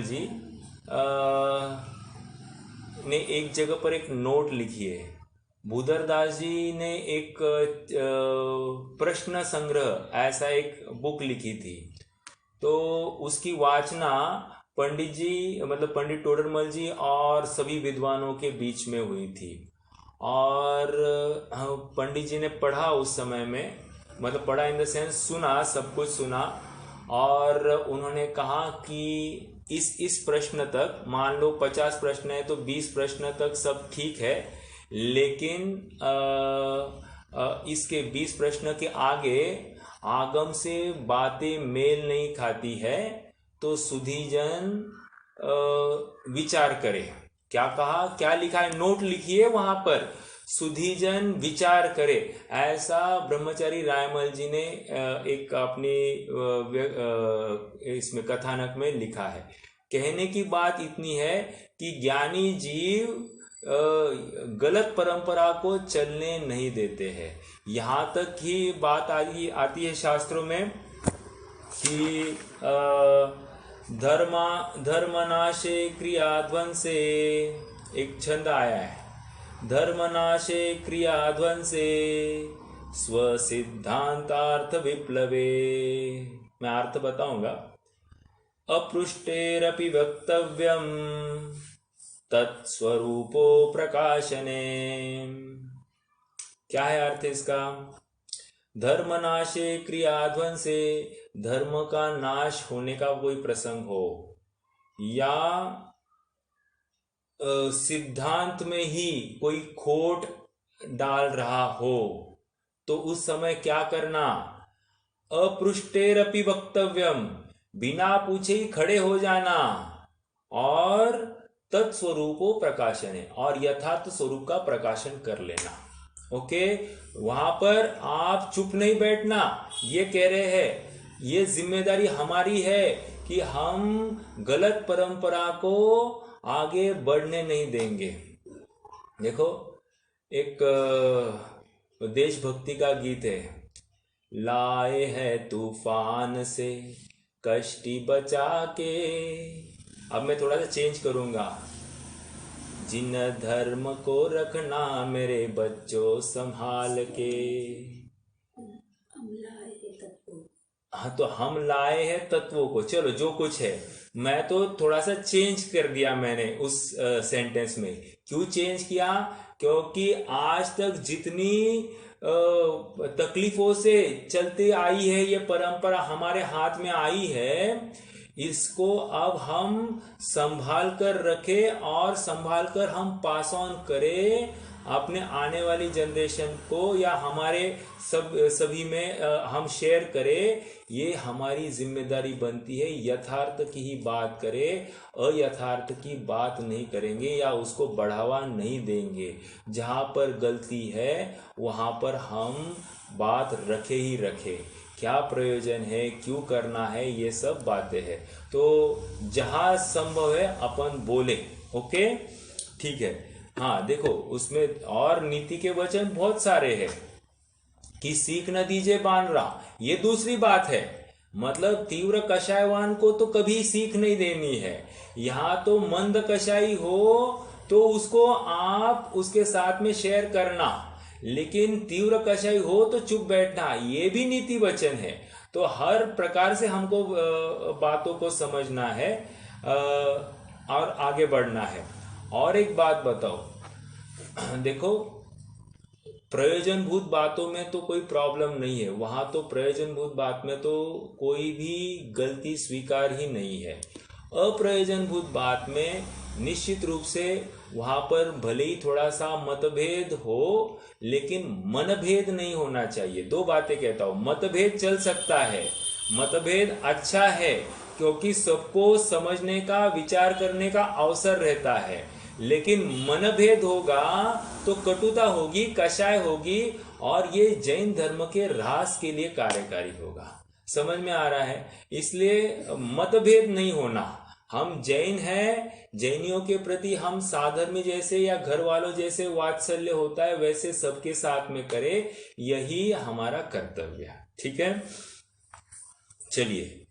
जी ने एक जगह पर एक नोट लिखी है। भूधरदास जी ने एक प्रश्न संग्रह ऐसा एक बुक लिखी थी, तो उसकी वाचना पंडित जी, मतलब पंडित टोडरमल जी और सभी विद्वानों के बीच में हुई थी। और पंडित जी ने पढ़ा उस समय में, मतलब पढ़ा इन द सेंस सुना, सब कुछ सुना। और उन्होंने कहा कि इस प्रश्न तक, मान लो 50 प्रश्न है तो 20 प्रश्न तक सब ठीक है, लेकिन इसके 20 प्रश्न के आगे आगम से बातें मेल नहीं खाती है, तो सुधीजन विचार करे। क्या कहा, क्या लिखा है? नोट लिखिए वहां पर, सुधीजन विचार करे। ऐसा ब्रह्मचारी रायमल जी ने एक अपनी इसमें कथानक में लिखा है। कहने की बात इतनी है कि ज्ञानी जीव गलत परंपरा को चलने नहीं देते हैं। यहाँ तक ही बात आती है शास्त्रों में कि धर्मनाशे क्रिया ध्वंसे, एक छंद आया है, धर्मनाशे क्रिया ध्वंसे स्वसिद्धांतार्थ विप्लवे। मैं अर्थ बताऊंगा। अपृष्टेरपि वक्तव्यम तत्स्वरूपो प्रकाशने। क्या है अर्थ इसका? धर्मनाशे क्रिया ध्वंसे, धर्म का नाश होने का कोई प्रसंग हो, या सिद्धांत में ही कोई खोट डाल रहा हो, तो उस समय क्या करना? अपृष्टेरपि वक्तव्यम, बिना पूछे ही खड़े हो जाना, और तत्स्वरूपो प्रकाशन है, और यथार्थ स्वरूप का प्रकाशन कर लेना। ओके, वहां पर आप चुप नहीं बैठना। ये कह रहे हैं ये जिम्मेदारी हमारी है कि हम गलत परंपरा को आगे बढ़ने नहीं देंगे। देखो, एक देशभक्ति का गीत है लाए है तूफान से कश्ती बचा के। अब मैं थोड़ा सा चेंज करूंगा। जिन धर्म को रखना मेरे बच्चों संभाल के। हाँ, तो हम लाए हैं तत्वों को, चलो जो कुछ है। मैं तो थोड़ा सा चेंज कर दिया मैंने उस सेंटेंस में। क्यों चेंज किया? क्योंकि आज तक जितनी तकलीफों से चलती आई है ये परंपरा हमारे हाथ में आई है, इसको अब हम संभाल कर रखें और संभाल कर हम पास ऑन करें अपने आने वाली जनरेशन को, या हमारे सभी में हम शेयर करें। ये हमारी जिम्मेदारी बनती है। यथार्थ की ही बात करें, अयथार्थ की बात नहीं करेंगे या उसको बढ़ावा नहीं देंगे। जहाँ पर गलती है वहाँ पर हम बात रखे ही रखे। क्या प्रयोजन है, क्यों करना है, ये सब बातें हैं। तो जहाँ संभव है अपन बोले। ओके, ठीक है। हाँ देखो, उसमें और नीति के वचन बहुत सारे हैं कि सीख न दीजिए बानरा, ये दूसरी बात है। मतलब तीव्र कषायवान को तो कभी सीख नहीं देनी है। यहाँ तो मंद कषाई हो तो उसको आप उसके साथ में शेयर करना, लेकिन तीव्र कषाई हो तो चुप बैठना, ये भी नीति वचन है। तो हर प्रकार से हमको बातों को समझना है और आगे बढ़ना है। और एक बात बताओ, देखो प्रयोजनभूत बातों में तो कोई प्रॉब्लम नहीं है। वहां तो प्रयोजनभूत बात में तो कोई भी गलती स्वीकार ही नहीं है। अप्रयोजनभूत बात में निश्चित रूप से वहां पर भले ही थोड़ा सा मतभेद हो, लेकिन मनभेद नहीं होना चाहिए। दो बातें कहता हूं, मतभेद चल सकता है, मतभेद अच्छा है क्योंकि सबको समझने का, विचार करने का अवसर रहता है। लेकिन मनभेद होगा तो कटुता होगी, कषाय होगी, और ये जैन धर्म के ह्रास के लिए कार्यकारी होगा। समझ में आ रहा है? इसलिए मतभेद नहीं होना। हम जैन हैं, जैनियों के प्रति हम साधर्मी जैसे या घर वालों जैसे वात्सल्य होता है वैसे सबके साथ में करें, यही हमारा कर्तव्य है। ठीक है, चलिए।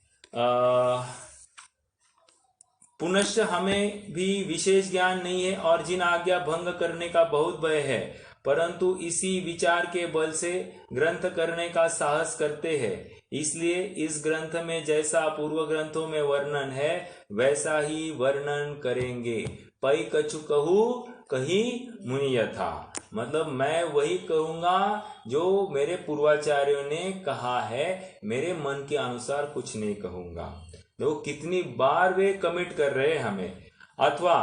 पुनश्च हमें भी विशेष ज्ञान नहीं है और जिन आज्ञा भंग करने का बहुत भय है, परंतु इसी विचार के बल से ग्रंथ करने का साहस करते हैं। इसलिए इस ग्रंथ में जैसा पूर्व ग्रंथों में वर्णन है वैसा ही वर्णन करेंगे। पई कछु कहू कहीं मुनि यथा, मतलब मैं वही कहूंगा जो मेरे पूर्वाचार्यों ने कहा है, मेरे मन के अनुसार कुछ नहीं कहूंगा। देखो कितनी बार वे कमिट कर रहे हैं हमें। अथवा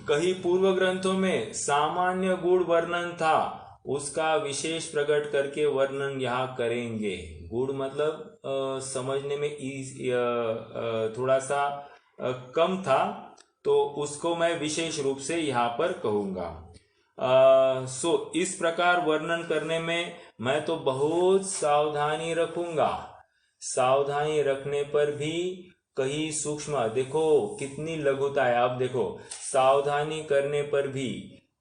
कहीं पूर्व ग्रंथों में सामान्य गुण वर्णन था, उसका विशेष प्रकट करके वर्णन यहाँ करेंगे। गुण मतलब समझने में थोड़ा सा कम था, तो उसको मैं विशेष रूप से यहाँ पर कहूंगा। इस प्रकार वर्णन करने में मैं तो बहुत सावधानी रखूंगा। सावधानी रखने पर भी कहीं सूक्ष्म, देखो कितनी लघुता है। अब देखो, सावधानी करने पर भी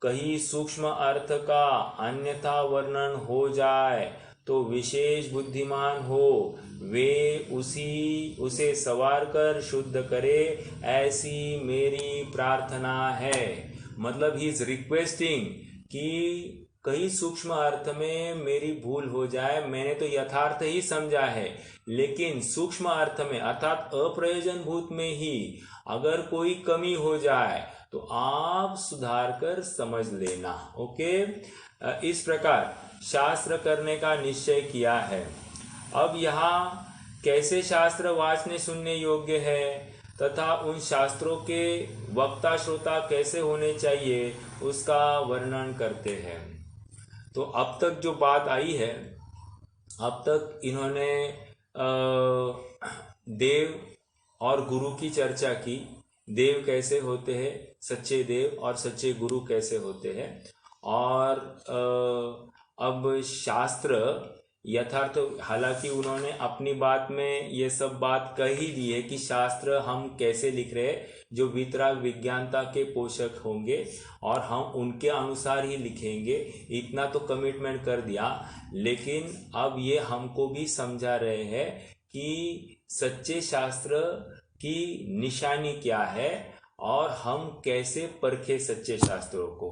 कहीं सूक्ष्म अर्थ का अन्यथा वर्णन हो जाए तो विशेष बुद्धिमान हो वे उसे सवार कर शुद्ध करे, ऐसी मेरी प्रार्थना है। मतलब ही इज रिक्वेस्टिंग कि कहीं सूक्ष्म अर्थ में मेरी भूल हो जाए। मैंने तो यथार्थ ही समझा है, लेकिन सूक्ष्म अर्थ में अर्थात अप्रयोजनभूत में ही अगर कोई कमी हो जाए तो आप सुधार कर समझ लेना। ओके, इस प्रकार शास्त्र करने का निश्चय किया है। अब यहाँ कैसे शास्त्र वाचने सुनने योग्य है तथा उन शास्त्रों के वक्ता श्रोता कैसे होने चाहिए उसका वर्णन करते हैं। तो अब तक जो बात आई है, अब तक इन्होंने देव और गुरु की चर्चा की। देव कैसे होते हैं, सच्चे देव, और सच्चे गुरु कैसे होते हैं। और अब शास्त्र यथार्थ, हालांकि उन्होंने अपनी बात में ये सब बात कह ही दी है कि शास्त्र हम कैसे लिख रहे हैं, जो वितराग विज्ञानता के पोषक होंगे और हम उनके अनुसार ही लिखेंगे, इतना तो कमिटमेंट कर दिया। लेकिन अब ये हमको भी समझा रहे हैं कि सच्चे शास्त्र की निशानी क्या है और हम कैसे परखे सच्चे शास्त्रों को।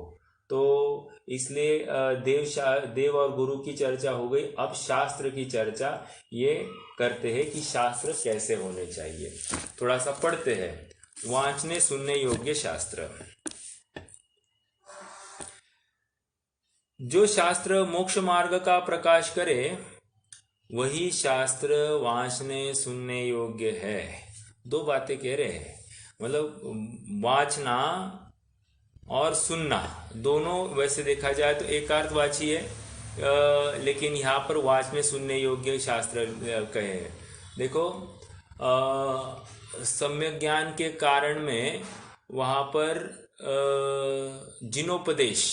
तो इसलिए देव और गुरु की चर्चा हो गई, अब शास्त्र की चर्चा ये करते हैं कि शास्त्र कैसे होने चाहिए। थोड़ा सा पढ़ते हैं। वांचने सुनने योग्य शास्त्र। जो शास्त्र मोक्ष मार्ग का प्रकाश करे वही शास्त्र वांचने सुनने योग्य है। दो बातें कह रहे हैं, मतलब वाचना और सुनना दोनों वैसे देखा जाए तो एकार्थवाची है, लेकिन यहाँ पर वाचने सुनने योग्य शास्त्र कहे हैं। देखो सम्यक ज्ञान के कारण में वहाँ पर जिनोपदेश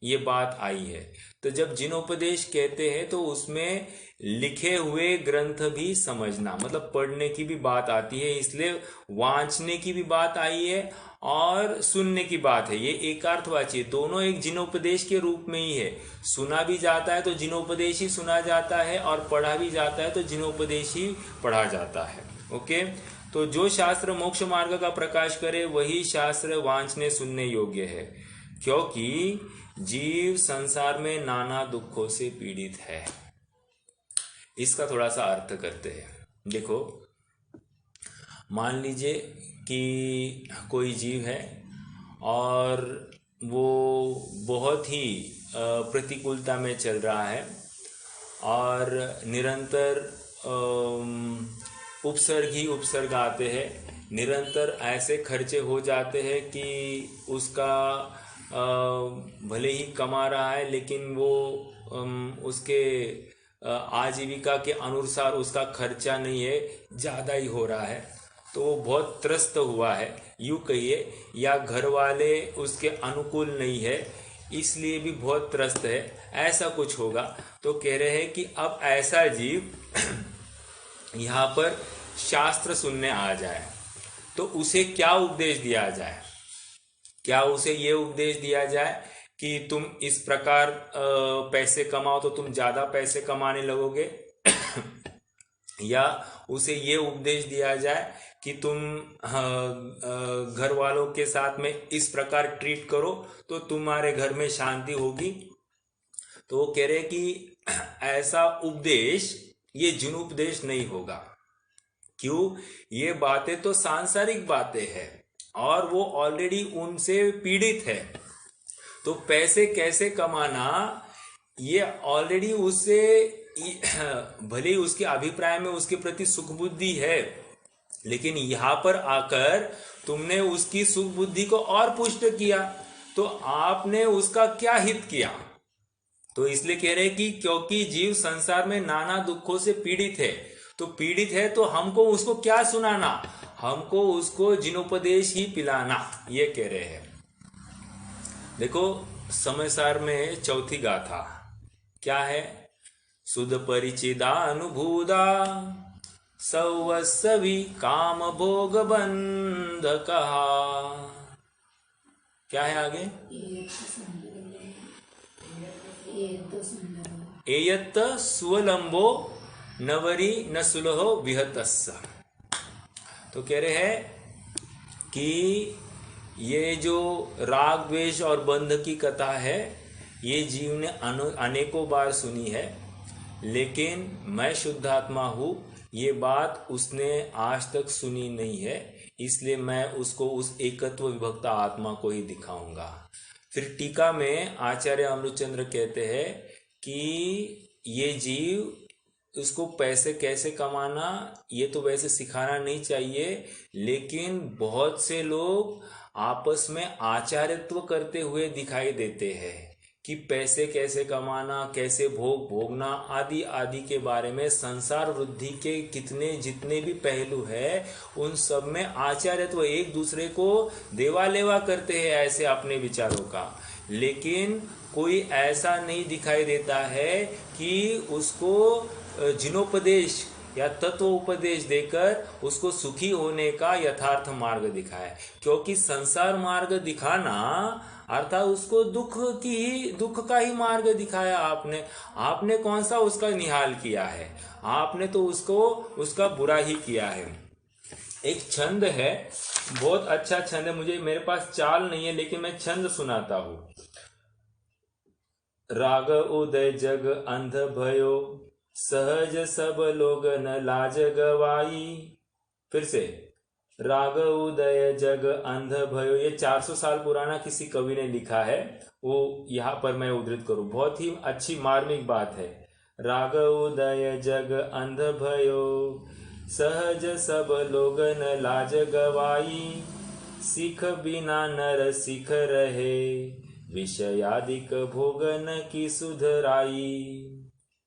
ये बात आई है। तो जब जिनोपदेश कहते हैं तो उसमें लिखे हुए ग्रंथ भी समझना, मतलब पढ़ने की भी बात आती है, इसलिए वांचने की भी बात आई है और सुनने की बात है। ये एकार्थवाची, दोनों एक जिनोपदेश के रूप में ही है। सुना भी जाता है तो जिनोपदेश ही सुना जाता है और पढ़ा भी जाता है तो जिनोपदेश ही पढ़ा जाता है। ओके, तो जो शास्त्र मोक्ष मार्ग का प्रकाश करे वही शास्त्र वांचने सुनने योग्य है, क्योंकि जीव संसार में नाना दुखों से पीड़ित है। इसका थोड़ा सा अर्थ करते हैं। देखो, मान लीजिए कि कोई जीव है और वो बहुत ही प्रतिकूलता में चल रहा है और निरंतर उपसर्ग ही उपसर्ग आते हैं, निरंतर ऐसे खर्चे हो जाते हैं कि उसका भले ही कमा रहा है लेकिन वो उसके आजीविका के अनुसार उसका खर्चा नहीं है, ज़्यादा ही हो रहा है, तो वो बहुत त्रस्त हुआ है यूँ कहिए, या घर वाले उसके अनुकूल नहीं है इसलिए भी बहुत त्रस्त है, ऐसा कुछ होगा। तो कह रहे हैं कि अब ऐसा जीव यहाँ पर शास्त्र सुनने आ जाए तो उसे क्या उपदेश दिया जाए? क्या उसे ये उपदेश दिया जाए कि तुम इस प्रकार पैसे कमाओ तो तुम ज़्यादा पैसे कमाने लगोगे या उसे ये उपदेश दिया जाए कि तुम घर वालों के साथ में इस प्रकार ट्रीट करो तो तुम्हारे घर में शांति होगी? तो वो कह रहे कि ऐसा उपदेश ये जिनोपदेश नहीं होगा। क्यों? ये बातें तो सांसारिक बातें हैं और वो ऑलरेडी उनसे पीड़ित है, तो पैसे कैसे कमाना ये ऑलरेडी उससे, भले ही उसके अभिप्राय में उसके प्रति सुख बुद्धि है, लेकिन यहाँ पर आकर तुमने उसकी सुख बुद्धि को और पुष्ट किया तो आपने उसका क्या हित किया? तो इसलिए कह रहे कि क्योंकि जीव संसार में नाना दुखों से पीड़ित है, तो पीड़ित है तो हमको उसको क्या सुनाना, हमको उसको जिनोपदेश ही पिलाना, ये कह रहे हैं। देखो समयसार में चौथी गाथा क्या है? सुध परिचिदा अनुभूदा सवस्वी काम भोग बंध कहा। क्या है आगे? एयत स्वलंबो नवरी न सुलहो विहतस्स। तो कह रहे हैं कि ये जो राग द्वेष और बंध की कथा है ये जीव ने अनेकों बार सुनी है, लेकिन मैं शुद्धात्मा हूँ ये बात उसने आज तक सुनी नहीं है, इसलिए मैं उसको उस एकत्व विभक्त आत्मा को ही दिखाऊंगा। फिर टीका में आचार्य अमृतचंद्र कहते हैं कि ये जीव उसको पैसे कैसे कमाना ये तो वैसे सिखाना नहीं चाहिए, लेकिन बहुत से लोग आपस में आचार्यत्व करते हुए दिखाई देते हैं कि पैसे कैसे कमाना, कैसे भोग भोगना आदि आदि के बारे में संसार वृद्धि के कितने जितने भी पहलू है उन सब में आचार्यत्व एक दूसरे को देवा लेवा करते हैं ऐसे अपने विचारों का। लेकिन कोई ऐसा नहीं दिखाई देता है कि उसको जिनोपदेश या तत्वोपदेश देकर उसको सुखी होने का यथार्थ मार्ग दिखाए। क्योंकि संसार मार्ग दिखाना अर्थात उसको दुख का ही मार्ग दिखाया आपने कौन सा उसका निहाल किया है? आपने तो उसका बुरा ही किया है। एक छंद है, बहुत अच्छा छंद है, मेरे पास चाल नहीं है लेकिन मैं छंद सुनाता हूं। राग उदय जग अंध भयो, सहज सब लोग न लाज गवाई। फिर से, राग उदय जग अंध भयो, ये 400 साल पुराना किसी कवि ने लिखा है, वो यहाँ पर मैं उद्धृत करूं। बहुत ही अच्छी मार्मिक बात है। राग उदय जग अंध भयो, सहज सब लोग न लाज गवाई। सीख बिना नर सीख रहे, विषयादिक भोगन की सुधराई।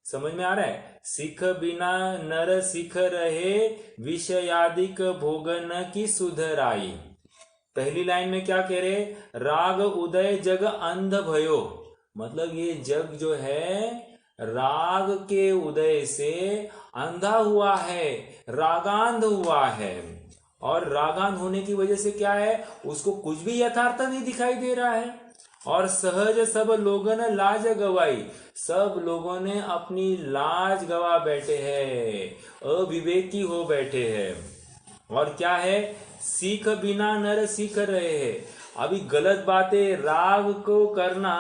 समझ में आ रहा है? सीख बिना नर सीख रहे, विषयादिक भोगन की सुधराई। पहली लाइन में क्या कह रहे? राग उदय जग अंध भयो, मतलब ये जग जो है राग के उदय से अंधा हुआ है, रागांध हुआ है। और रागांध होने की वजह से क्या है? उसको कुछ भी यथार्थ नहीं दिखाई दे रहा है। और सहज सब लोगों ने लाज गवाई, सब लोगों ने अपनी लाज गवा बैठे हैं, अविवेकी हो बैठे हैं। और क्या है? सीख बिना नर सीख रहे हैं। अभी गलत बातें, राग को करना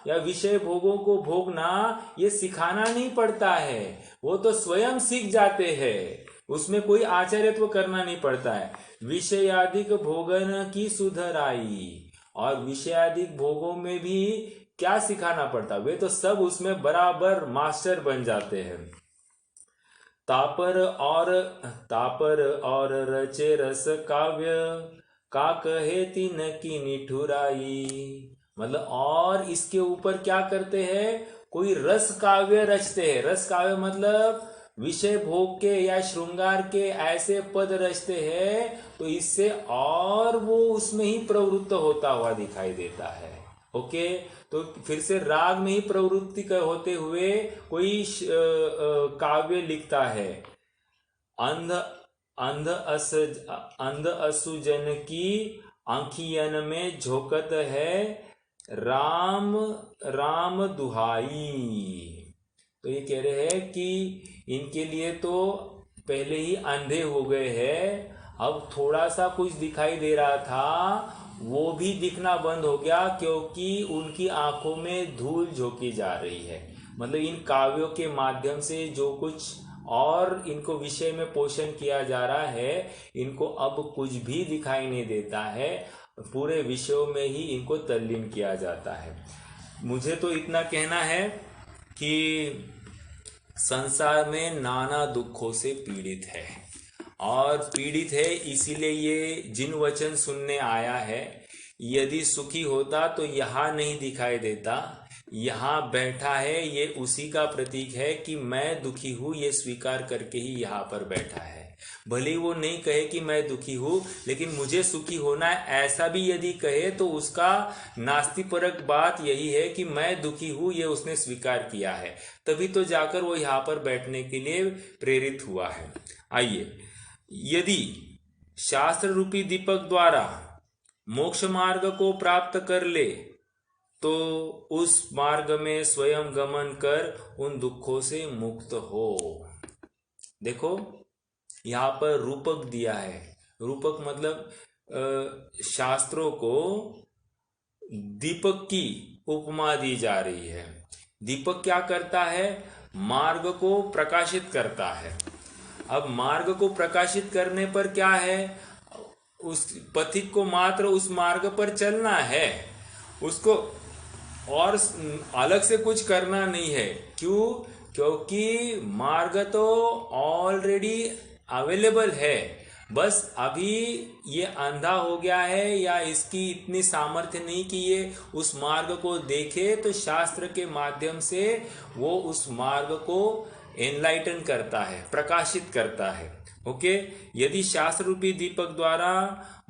या विषय भोगों को भोगना, ये सिखाना नहीं पड़ता है, वो तो स्वयं सीख जाते हैं, उसमें कोई आचार्यत्व करना नहीं पड़ता है। विषयादिक भोगन की सुधराई, और विषयादिक भोगों में भी क्या सिखाना पड़ता? वे तो सब उसमें बराबर मास्टर बन जाते हैं। तापर और रचे रस काव्य, का कहे तीन की निठुराई। मतलब और इसके ऊपर क्या करते हैं? कोई रस काव्य रचते हैं। रस काव्य मतलब विषय भोग के या श्रृंगार के ऐसे पद रचते हैं, तो इससे और वो उसमें ही प्रवृत्त होता हुआ दिखाई देता है। ओके, तो फिर से राग में ही प्रवृत्ति होते हुए कोई काव्य लिखता है। अंध असुजन की आंखियन में झोंकत है, राम राम दुहाई। तो ये कह रहे हैं कि इनके लिए तो पहले ही अंधे हो गए हैं, अब थोड़ा सा कुछ दिखाई दे रहा था वो भी दिखना बंद हो गया, क्योंकि उनकी आंखों में धूल झोंकी जा रही है। मतलब इन काव्यों के माध्यम से जो कुछ और इनको विषय में पोषण किया जा रहा है, इनको अब कुछ भी दिखाई नहीं देता है, पूरे विषयों में ही इनको तल्लीन किया जाता है। मुझे तो इतना कहना है कि संसार में नाना दुखों से पीड़ित है, और पीड़ित है इसीलिए ये जिन वचन सुनने आया है। यदि सुखी होता तो यहाँ नहीं दिखाई देता, यहाँ बैठा है, ये उसी का प्रतीक है कि मैं दुखी हूँ, ये स्वीकार करके ही यहाँ पर बैठा है। भले ही वो नहीं कहे कि मैं दुखी हूँ, लेकिन मुझे सुखी होना है ऐसा भी यदि कहे तो उसका नास्तिपरक बात यही है कि मैं दुखी हूँ, ये उसने स्वीकार किया है, तभी तो जाकर वो यहाँ पर बैठने के लिए प्रेरित हुआ है। आइए, यदि शास्त्र रूपी दीपक द्वारा मोक्ष मार्ग को प्राप्त कर ले तो उस मार्ग में स्वयं गमन कर उन दुखों से मुक्त हो। देखो यहाँ पर रूपक दिया है। रूपक मतलब शास्त्रों को दीपक की उपमा दी जा रही है। दीपक क्या करता है? मार्ग को प्रकाशित करता है। अब मार्ग को प्रकाशित करने पर क्या है? उस पथिक को मात्र उस मार्ग पर चलना है, उसको और अलग से कुछ करना नहीं है। क्यों? क्योंकि मार्ग तो ऑलरेडी अवेलेबल है, बस अभी ये अंधा हो गया है या इसकी इतनी सामर्थ्य नहीं कि ये उस मार्ग को देखे, तो शास्त्र के माध्यम से वो उस मार्ग को एनलाइटन करता है, प्रकाशित करता है। ओके, यदि शास्त्र रूपी दीपक द्वारा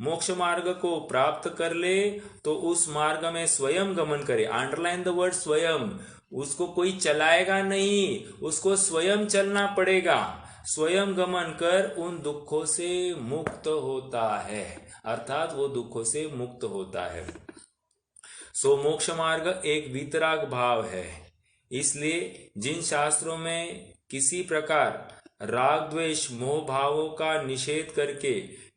मोक्ष मार्ग को प्राप्त कर ले तो उस मार्ग में स्वयं गमन करे। अंडरलाइन द वर्ड स्वयं। उसको कोई चलाएगा नहीं, उसको स्वयं चलना पड़ेगा। स्वयं गमन कर उन दुखों से मुक्त होता है, अर्थात वो दुखों से मुक्त होता है। सो मोक्ष मार्ग एक वीतराग भाव है। इसलिए जिन शास्त्रों में किसी प्रकार राग द्वेष मोह भावों का निषेध करके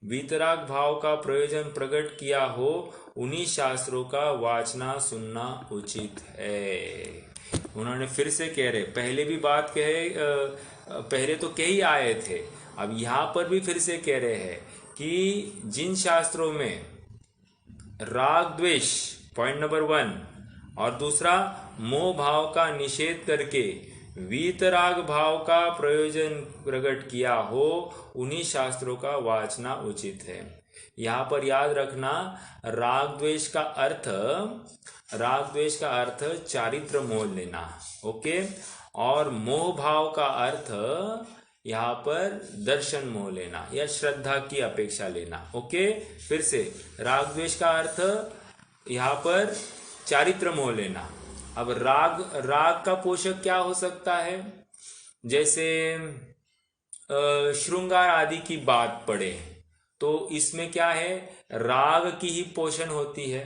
वीतराग भाव का प्रयोजन प्रकट किया हो, उन्हीं शास्त्रों का वाचना सुनना उचित है। उन्होंने फिर से कह रहे, पहले भी बात कहे, पहले तो कह ही आए थे, अब यहां पर भी फिर से कह रहे हैं कि जिन शास्त्रों में राग द्वेष पॉइंट नंबर 1 और दूसरा मोह भाव का निषेध करके वीतराग भाव का प्रयोजन प्रकट किया हो, उन्हीं शास्त्रों का वाचना उचित है। यहाँ पर याद रखना, राग द्वेष का अर्थ चारित्र मोह लेना। ओके, और मोह भाव का अर्थ यहाँ पर दर्शन मोह लेना या श्रद्धा की अपेक्षा लेना। ओके, फिर से राग द्वेष का अर्थ यहाँ पर चारित्र मोह लेना। अब राग का पोषक क्या हो सकता है? जैसे श्रृंगार आदि की बात पड़े तो इसमें क्या है, राग की ही पोषण होती है।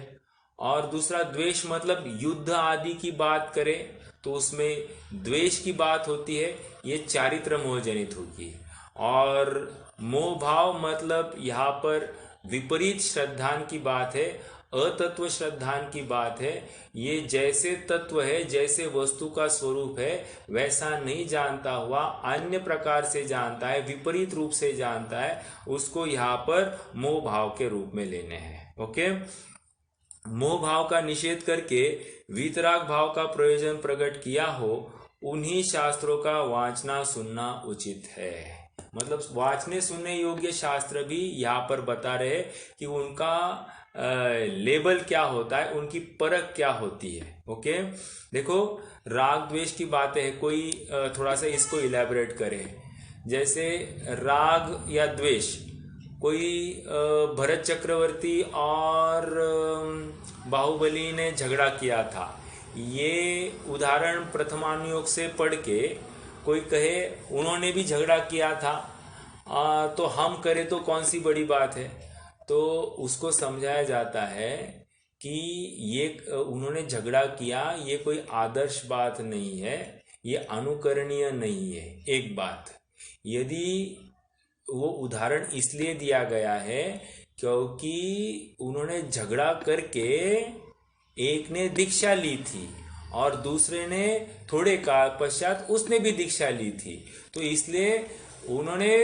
और दूसरा द्वेष मतलब युद्ध आदि की बात करें तो उसमें द्वेष की बात होती है, ये चारित्र मोह जनित होगी। और मोह भाव मतलब यहाँ पर विपरीत श्रद्धान की बात है, अतत्व श्रद्धान की बात है। ये जैसे तत्व है, जैसे वस्तु का स्वरूप है, वैसा नहीं जानता हुआ अन्य प्रकार से जानता है, विपरीत रूप से जानता है, उसको यहाँ पर मोह भाव के रूप में लेने हैं। ओके, मोह भाव का निषेध करके वीतराग भाव का प्रयोजन प्रकट किया हो, उन्हीं शास्त्रों का वाचना सुनना उचित है। मतलब वाचने सुनने योग्य शास्त्र भी यहाँ पर बता रहे कि उनका लेबल क्या होता है, उनकी परख क्या होती है। ओके, देखो राग द्वेष की बातें है, कोई थोड़ा सा इसको इलेबोरेट करे। जैसे राग या द्वेष, कोई भरत चक्रवर्ती और बाहुबली ने झगड़ा किया था, ये उदाहरण प्रथमानुयोग से पढ़ के कोई कहे उन्होंने भी झगड़ा किया था, तो हम करें तो कौन सी बड़ी बात है। तो उसको समझाया जाता है कि ये उन्होंने झगड़ा किया, ये कोई आदर्श बात नहीं है, ये अनुकरणीय नहीं है। एक बात, यदि वो उदाहरण इसलिए दिया गया है क्योंकि उन्होंने झगड़ा करके एक ने दीक्षा ली थी और दूसरे ने थोड़े काल पश्चात उसने भी दीक्षा ली थी, तो इसलिए उन्होंने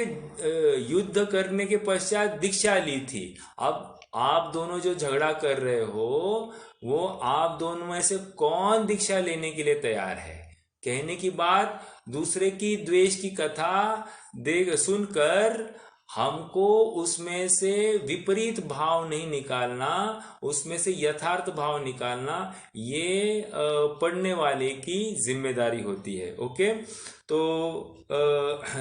युद्ध करने के पश्चात दीक्षा ली थी। अब आप दोनों जो झगड़ा कर रहे हो, वो आप दोनों में से कौन दीक्षा लेने के लिए तैयार है? कहने की बात, दूसरे की द्वेष की कथा देख सुनकर हमको उसमें से विपरीत भाव नहीं निकालना, उसमें से यथार्थ भाव निकालना, ये पढ़ने वाले की जिम्मेदारी होती है। ओके, तो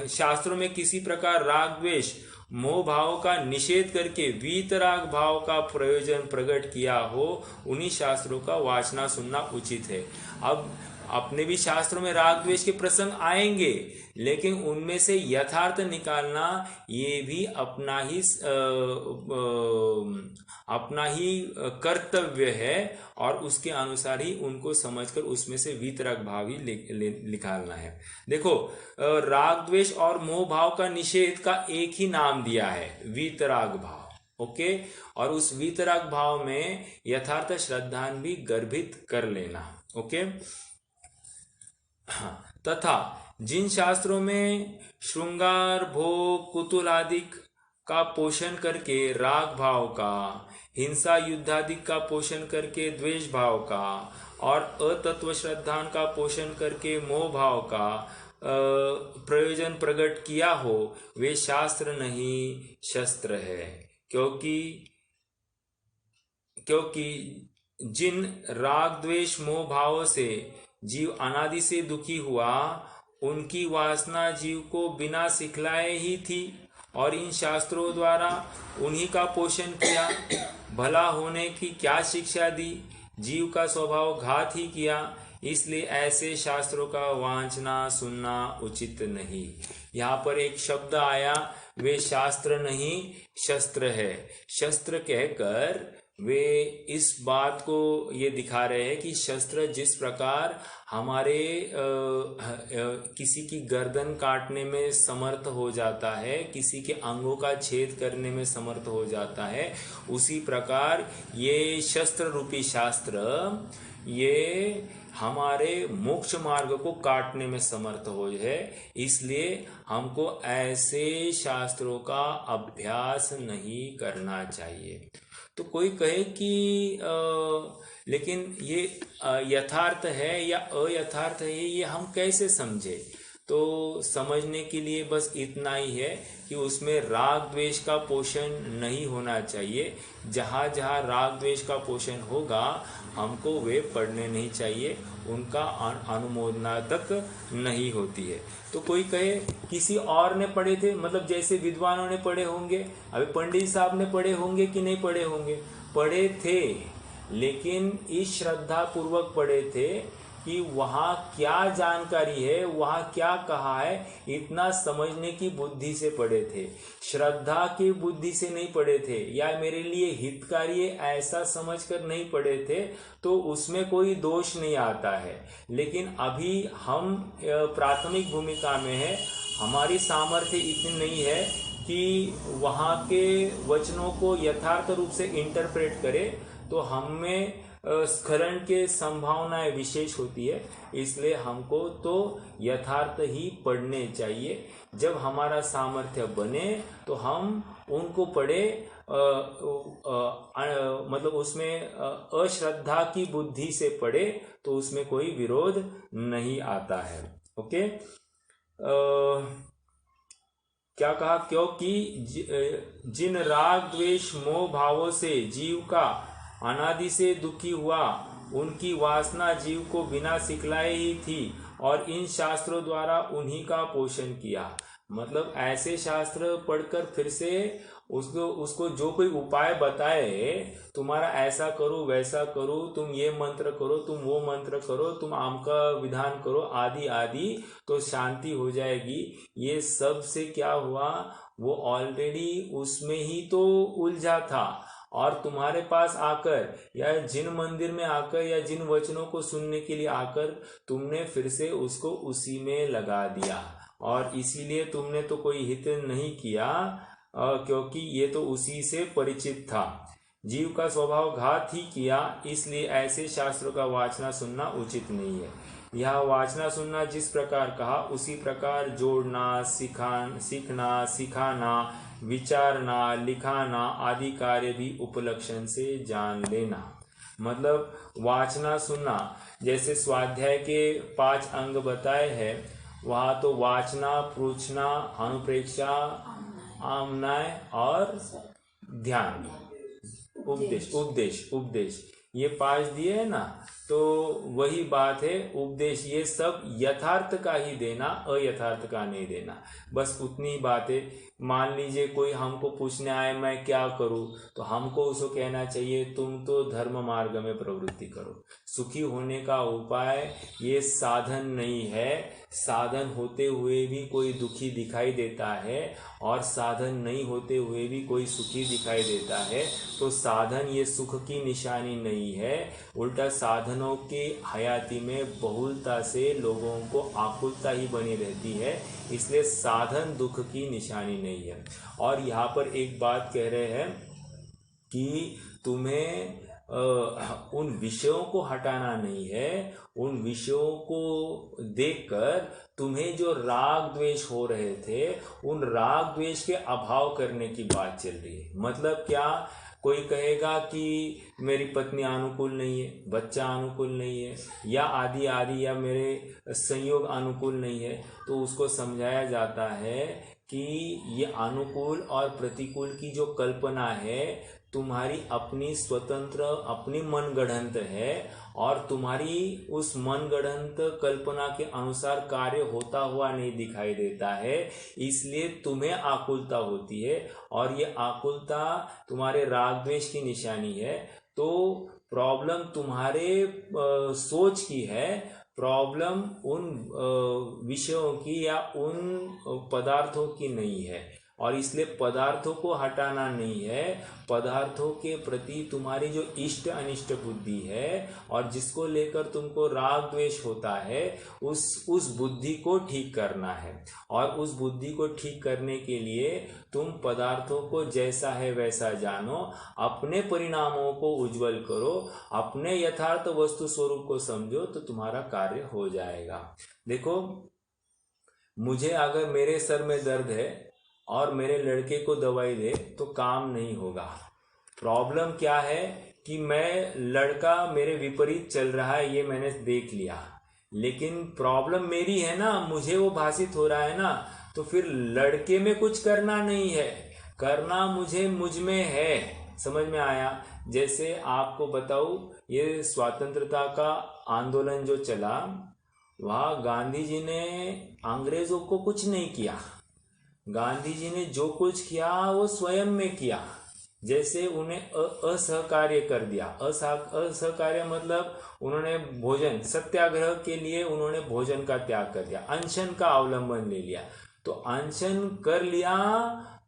शास्त्रों में किसी प्रकार राग द्वेष मोह भाव का निषेध करके वीतराग भाव का प्रयोजन प्रकट किया हो, उन्हीं शास्त्रों का वाचना सुनना उचित है। अब अपने भी शास्त्रों में राग द्वेष के प्रसंग आएंगे, लेकिन उनमें से यथार्थ निकालना ये भी अपना ही कर्तव्य है, और उसके अनुसार ही उनको समझकर उसमें से वीतराग भाव ही निकालना है। देखो, राग द्वेष और मोह भाव का निषेध का एक ही नाम दिया है, वीतराग भाव। ओके, और उस वीतराग भाव में यथार्थ श्रद्धान भी गर्भित कर लेना। ओके, तथा जिन शास्त्रों में श्रृंगार भोग कुतूहल आदि का पोषण करके राग भाव का, हिंसा युद्धादि का पोषण करके द्वेष भाव का, और अतत्व श्रद्धान का पोषण करके मोह भाव का प्रयोजन प्रकट किया हो, वे शास्त्र नहीं शस्त्र है। क्योंकि जिन राग द्वेष मोह भावों से जीव अनादि से दुखी हुआ, उनकी वासना जीव को बिना सिखलाए ही थी और इन शास्त्रों द्वारा उन्हीं का पोषण किया। भला होने की क्या शिक्षा दी, जीव का स्वभाव घात ही किया, इसलिए ऐसे शास्त्रों का वांछना सुनना उचित नहीं। यहाँ पर एक शब्द आया, वे शास्त्र नहीं शस्त्र है। शस्त्र कहकर वे इस बात को ये दिखा रहे हैं कि शस्त्र जिस प्रकार हमारे किसी की गर्दन काटने में समर्थ हो जाता है, किसी के अंगों का छेद करने में समर्थ हो जाता है, उसी प्रकार ये शस्त्र रूपी शास्त्र ये हमारे मोक्ष मार्ग को काटने में समर्थ हो है। इसलिए हमको ऐसे शास्त्रों का अभ्यास नहीं करना चाहिए। तो कोई कहे कि लेकिन ये यथार्थ है या अयथार्थ है, ये हम कैसे समझे? तो समझने के लिए बस इतना ही है कि उसमें राग द्वेष का पोषण नहीं होना चाहिए। जहाँ जहाँ राग द्वेष का पोषण होगा हमको वे पढ़ने नहीं चाहिए, उनका अनुमोदना तक नहीं होती है। तो कोई कहे किसी और ने पढ़े थे, मतलब जैसे विद्वानों ने पढ़े होंगे, अभी पंडित साहब ने पढ़े होंगे कि नहीं पढ़े होंगे? पढ़े थे, लेकिन इस श्रद्धा पूर्वक पढ़े थे कि वहाँ क्या जानकारी है, वहाँ क्या कहा है, इतना समझने की बुद्धि से पढ़े थे। श्रद्धा की बुद्धि से नहीं पढ़े थे या मेरे लिए हितकारी है ऐसा समझकर नहीं पढ़े थे, तो उसमें कोई दोष नहीं आता है। लेकिन अभी हम प्राथमिक भूमिका में है, हमारी सामर्थ्य इतनी नहीं है कि वहाँ के वचनों को यथार्थ रूप से इंटरप्रेट करें, तो हमें स्खलन के संभावनाएं विशेष होती है। इसलिए हमको तो यथार्थ ही पढ़ने चाहिए। जब हमारा सामर्थ्य बने तो हम उनको पढ़े, मतलब उसमें अश्रद्धा की बुद्धि से पढ़े तो उसमें कोई विरोध नहीं आता है। ओके, क्या कहा? क्योंकि जिन राग द्वेष मोह भावों से जीव का अनादि से दुखी हुआ, उनकी वासना जीव को बिना सिखलाए ही थी और इन शास्त्रों द्वारा उन्हीं का पोषण किया। मतलब ऐसे शास्त्र पढ़कर फिर से उसको जो कोई उपाय बताए, तुम्हारा ऐसा करो वैसा करो, तुम ये मंत्र करो, तुम वो मंत्र करो, तुम आम का विधान करो, आदि आदि, तो शांति हो जाएगी। ये सब से क्या हुआ, वो ऑलरेडी उसमें ही तो उलझा था और तुम्हारे पास आकर या जिन मंदिर में आकर या जिन वचनों को सुनने के लिए आकर तुमने फिर से उसको उसी में लगा दिया और इसीलिए तुमने तो कोई हित नहीं किया, क्योंकि ये तो उसी से परिचित था। जीव का स्वभाव घात ही किया, इसलिए ऐसे शास्त्रों का वाचना सुनना उचित नहीं है। यह वाचना सुनना जिस प्रकार कहा उसी प्रकार जोड़ना, सीखना, सिखाना, विचारना, लिखाना आदि कार्य भी उपलक्षण से जान लेना। मतलब वाचना सुनना, जैसे स्वाध्याय के 5 अंग बताए हैं, वहाँ तो वाचना, पृच्छना, अनुप्रेक्षा, आमनाय और ध्यान, उपदेश ये 5 दिए है ना। तो वही बात है, उपदेश ये सब यथार्थ का ही देना, अयथार्थ का नहीं देना, बस उतनी बात है। मान लीजिए कोई हमको पूछने आए मैं क्या करूं, तो हमको उसको कहना चाहिए तुम तो धर्म मार्ग में प्रवृत्ति करो। सुखी होने का उपाय ये साधन नहीं है। साधन होते हुए भी कोई दुखी दिखाई देता है और साधन नहीं होते हुए भी कोई सुखी दिखाई देता है, तो साधन ये सुख की निशानी नहीं है। उल्टा साधनों की हयाती में बहुलता से लोगों को आकुलता ही बनी रहती है, इसलिए साधन दुख की निशानी नहीं है। और यहाँ पर एक बात कह रहे हैं कि तुम्हें उन विषयों को हटाना नहीं है, उन विषयों को देखकर तुम्हें जो राग द्वेष हो रहे थे उन राग द्वेष के अभाव करने की बात चल रही है। मतलब क्या, कोई कहेगा कि मेरी पत्नी अनुकूल नहीं है, बच्चा अनुकूल नहीं है, या आदि आदि, या मेरे संयोग अनुकूल नहीं है, तो उसको समझाया जाता है कि ये अनुकूल और प्रतिकूल की जो कल्पना है तुम्हारी अपनी स्वतंत्र अपनी मनगढ़ंत है, और तुम्हारी उस मनगढ़ंत कल्पना के अनुसार कार्य होता हुआ नहीं दिखाई देता है, इसलिए तुम्हें आकुलता होती है, और ये आकुलता तुम्हारे राग द्वेष की निशानी है। तो प्रॉब्लम तुम्हारे सोच की है, प्रॉब्लम उन विषयों की या उन पदार्थों की नहीं है, और इसलिए पदार्थों को हटाना नहीं है, पदार्थों के प्रति तुम्हारी जो इष्ट अनिष्ट बुद्धि है और जिसको लेकर तुमको राग द्वेष होता है, उस बुद्धि को ठीक करना है। और उस बुद्धि को ठीक करने के लिए तुम पदार्थों को जैसा है वैसा जानो, अपने परिणामों को उज्जवल करो, अपने यथार्थ वस्तु स्वरूप को समझो, तो तुम्हारा कार्य हो जाएगा। देखो, मुझे अगर मेरे सर में दर्द है और मेरे लड़के को दवाई दे तो काम नहीं होगा। प्रॉब्लम क्या है कि मैं लड़का मेरे विपरीत चल रहा है, ये मैंने देख लिया, लेकिन प्रॉब्लम मेरी है ना, मुझे वो भाषित हो रहा है ना, तो फिर लड़के में कुछ करना नहीं है, करना मुझे मुझ में है। समझ में आया? जैसे आपको बताऊं, ये स्वतंत्रता का आंदोलन जो चला, वहाँ गांधी जी ने अंग्रेजों को कुछ नहीं किया। गांधी जी ने जो कुछ किया वो स्वयं में किया। जैसे उन्हें असहकार्य कर दिया। असहकार्य मतलब उन्होंने भोजन सत्याग्रह के लिए उन्होंने भोजन का त्याग कर दिया, अनशन का अवलंबन ले लिया। तो अनशन कर लिया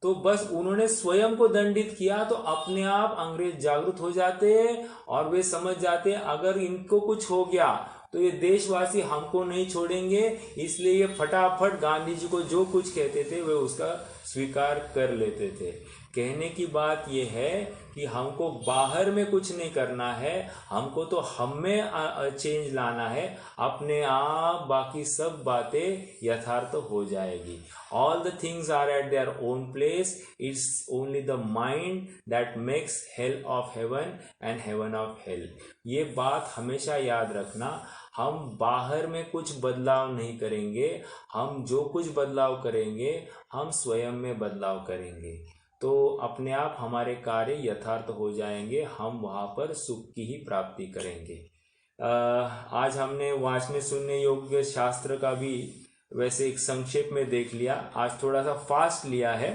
तो बस उन्होंने स्वयं को दंडित किया, तो अपने आप अंग्रेज जागरूक हो जाते और वे समझ जाते अगर इनको कुछ हो गया तो ये देशवासी हमको नहीं छोड़ेंगे, इसलिए ये फटाफट गांधी जी को जो कुछ कहते थे वे उसका स्वीकार कर लेते थे। कहने की बात यह है कि हमको बाहर में कुछ नहीं करना है, हमको तो हम में चेंज लाना है, अपने आप बाकी सब बातें यथार्थ हो जाएगी। All the things are at their own place. It's only the mind that makes hell of heaven and heaven of hell. ये बात हमेशा याद रखना। हम बाहर में कुछ बदलाव नहीं करेंगे, हम जो कुछ बदलाव करेंगे हम स्वयं में बदलाव करेंगे, तो अपने आप हमारे कार्य यथार्थ हो जाएंगे, हम वहाँ पर सुख की ही प्राप्ति करेंगे। आज हमने वाचने सुनने योग्य शास्त्र का भी वैसे एक संक्षेप में देख लिया, आज थोड़ा सा फास्ट लिया है।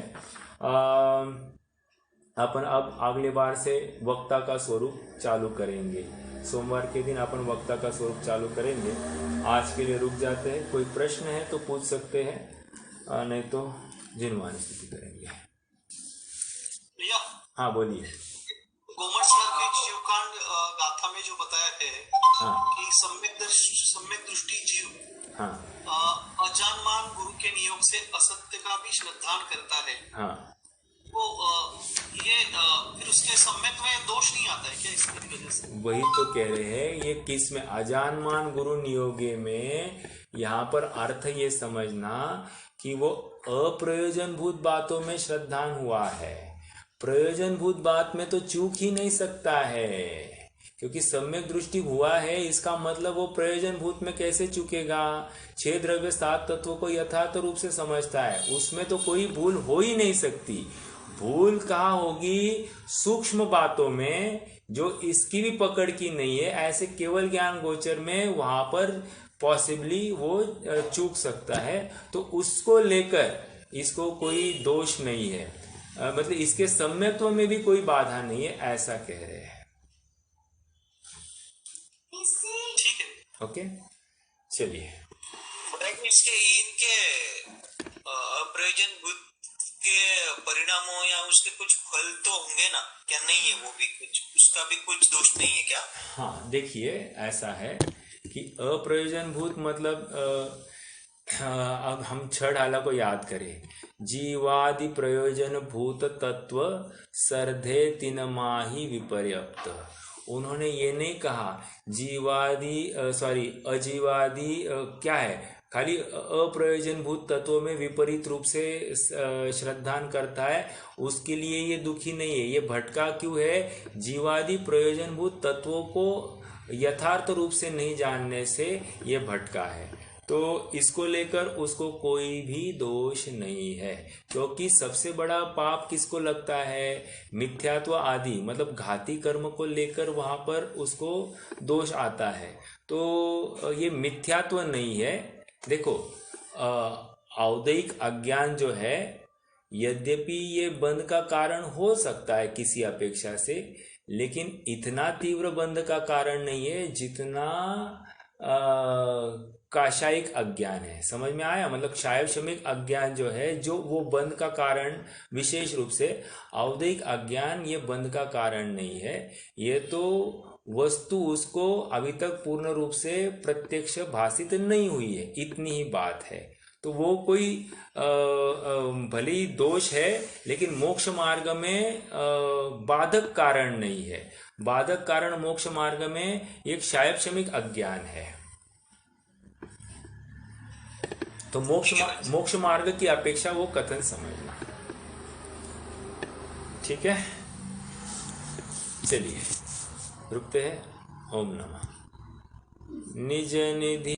अपन अब अगले बार से वक्ता का स्वरूप चालू करेंगे। सोमवार के दिन अपन वक्ता का स्वरूप चालू करेंगे। आज के लिए रुक जाते हैं। कोई प्रश्न है तो पूछ सकते हैं, नहीं तो जिनवानी स्थिति करेंगे। भैया, हाँ बोलिए। गोमर सर के शिवकांड गाथा में जो बताया है, हाँ, कि सम्यक दृष्टि जीव, हाँ, अजानमान गुरु के नियोग से असत्य का भी श्रद्धान करता है, हाँ, वो ये फिर उसके सम्यक में दोष नहीं आता है क्या इसकी वजह से? वही तो कह रहे हैं, ये किस में अजानमान गुरु नियोगे में यहाँ पर अर्थ ये समझना कि वो अप्रयोजनभूत बातों में श्रद्धान हुआ है। प्रयोजनभूत बात में तो चूक ही नहीं सकता है, क्योंकि सम्यक दृष्टि हुआ है, इसका मतलब वो प्रयोजनभूत में कैसे चूकेगा? 6 द्रव्य 7 तत्वों को यथार्थ रूप से समझता है, उसमें तो कोई भूल हो ही नहीं सकती। भूल कहाँ होगी? सूक्ष्म बातों में, जो इसकी भी पकड़ की नहीं है, ऐसे केवल ज्ञान गोचर में वहां पर पॉसिबली वो चूक सकता है। तो उसको लेकर इसको कोई दोष नहीं है, मतलब इसके सम्यक्त्व में भी कोई बाधा नहीं है, ऐसा कह रहे हैं। ठीक है, ओके, चलिए। इसके इनके अप्रयोजनभूत के परिणामों या उसके कुछ फल तो होंगे ना, क्या नहीं है? वो भी कुछ, उसका भी कुछ दोष नहीं है क्या? हाँ, देखिए ऐसा है कि अप्रयोजनभूत मतलब अब हम 6 ढाला को याद करें। जीवादि प्रयोजन भूत तत्व सर्धे तिनमाही विपर्यप्त। उन्होंने ये नहीं कहा जीवादि अजीवादि क्या है, खाली अप्रयोजनभूत तत्वों में विपरीत रूप से श्रद्धान करता है, उसके लिए ये दुखी नहीं है। ये भटका क्यों है? जीवादि प्रयोजनभूत तत्वों को यथार्थ रूप से नहीं जानने से ये भटका है। तो इसको लेकर उसको कोई भी दोष नहीं है, क्योंकि सबसे बड़ा पाप किसको लगता है? मिथ्यात्व आदि मतलब घाती कर्म को लेकर वहां पर उसको दोष आता है। तो ये मिथ्यात्व नहीं है। देखो औदैहिक अज्ञान जो है, यद्यपि ये बंध का कारण हो सकता है किसी अपेक्षा से, लेकिन इतना तीव्र बंध का कारण नहीं है जितना काशायिक अज्ञान है। समझ में आया? मतलब क्षाय शमिक अज्ञान जो है, जो वो बंध का कारण विशेष रूप से, औदैहिक अज्ञान ये बंध का कारण नहीं है। ये तो वस्तु उसको अभी तक पूर्ण रूप से प्रत्यक्ष भाषित नहीं हुई है, इतनी ही बात है। तो वो कोई भले ही दोष है, लेकिन मोक्ष मार्ग में बाधक कारण नहीं है। बाधक कारण मोक्ष मार्ग में एक क्षायक्षमिक अज्ञान है। तो मोक्ष मार्ग की अपेक्षा वो कथन समझना। ठीक है, चलिए रुकते हैं। ओम नमः। निज निधि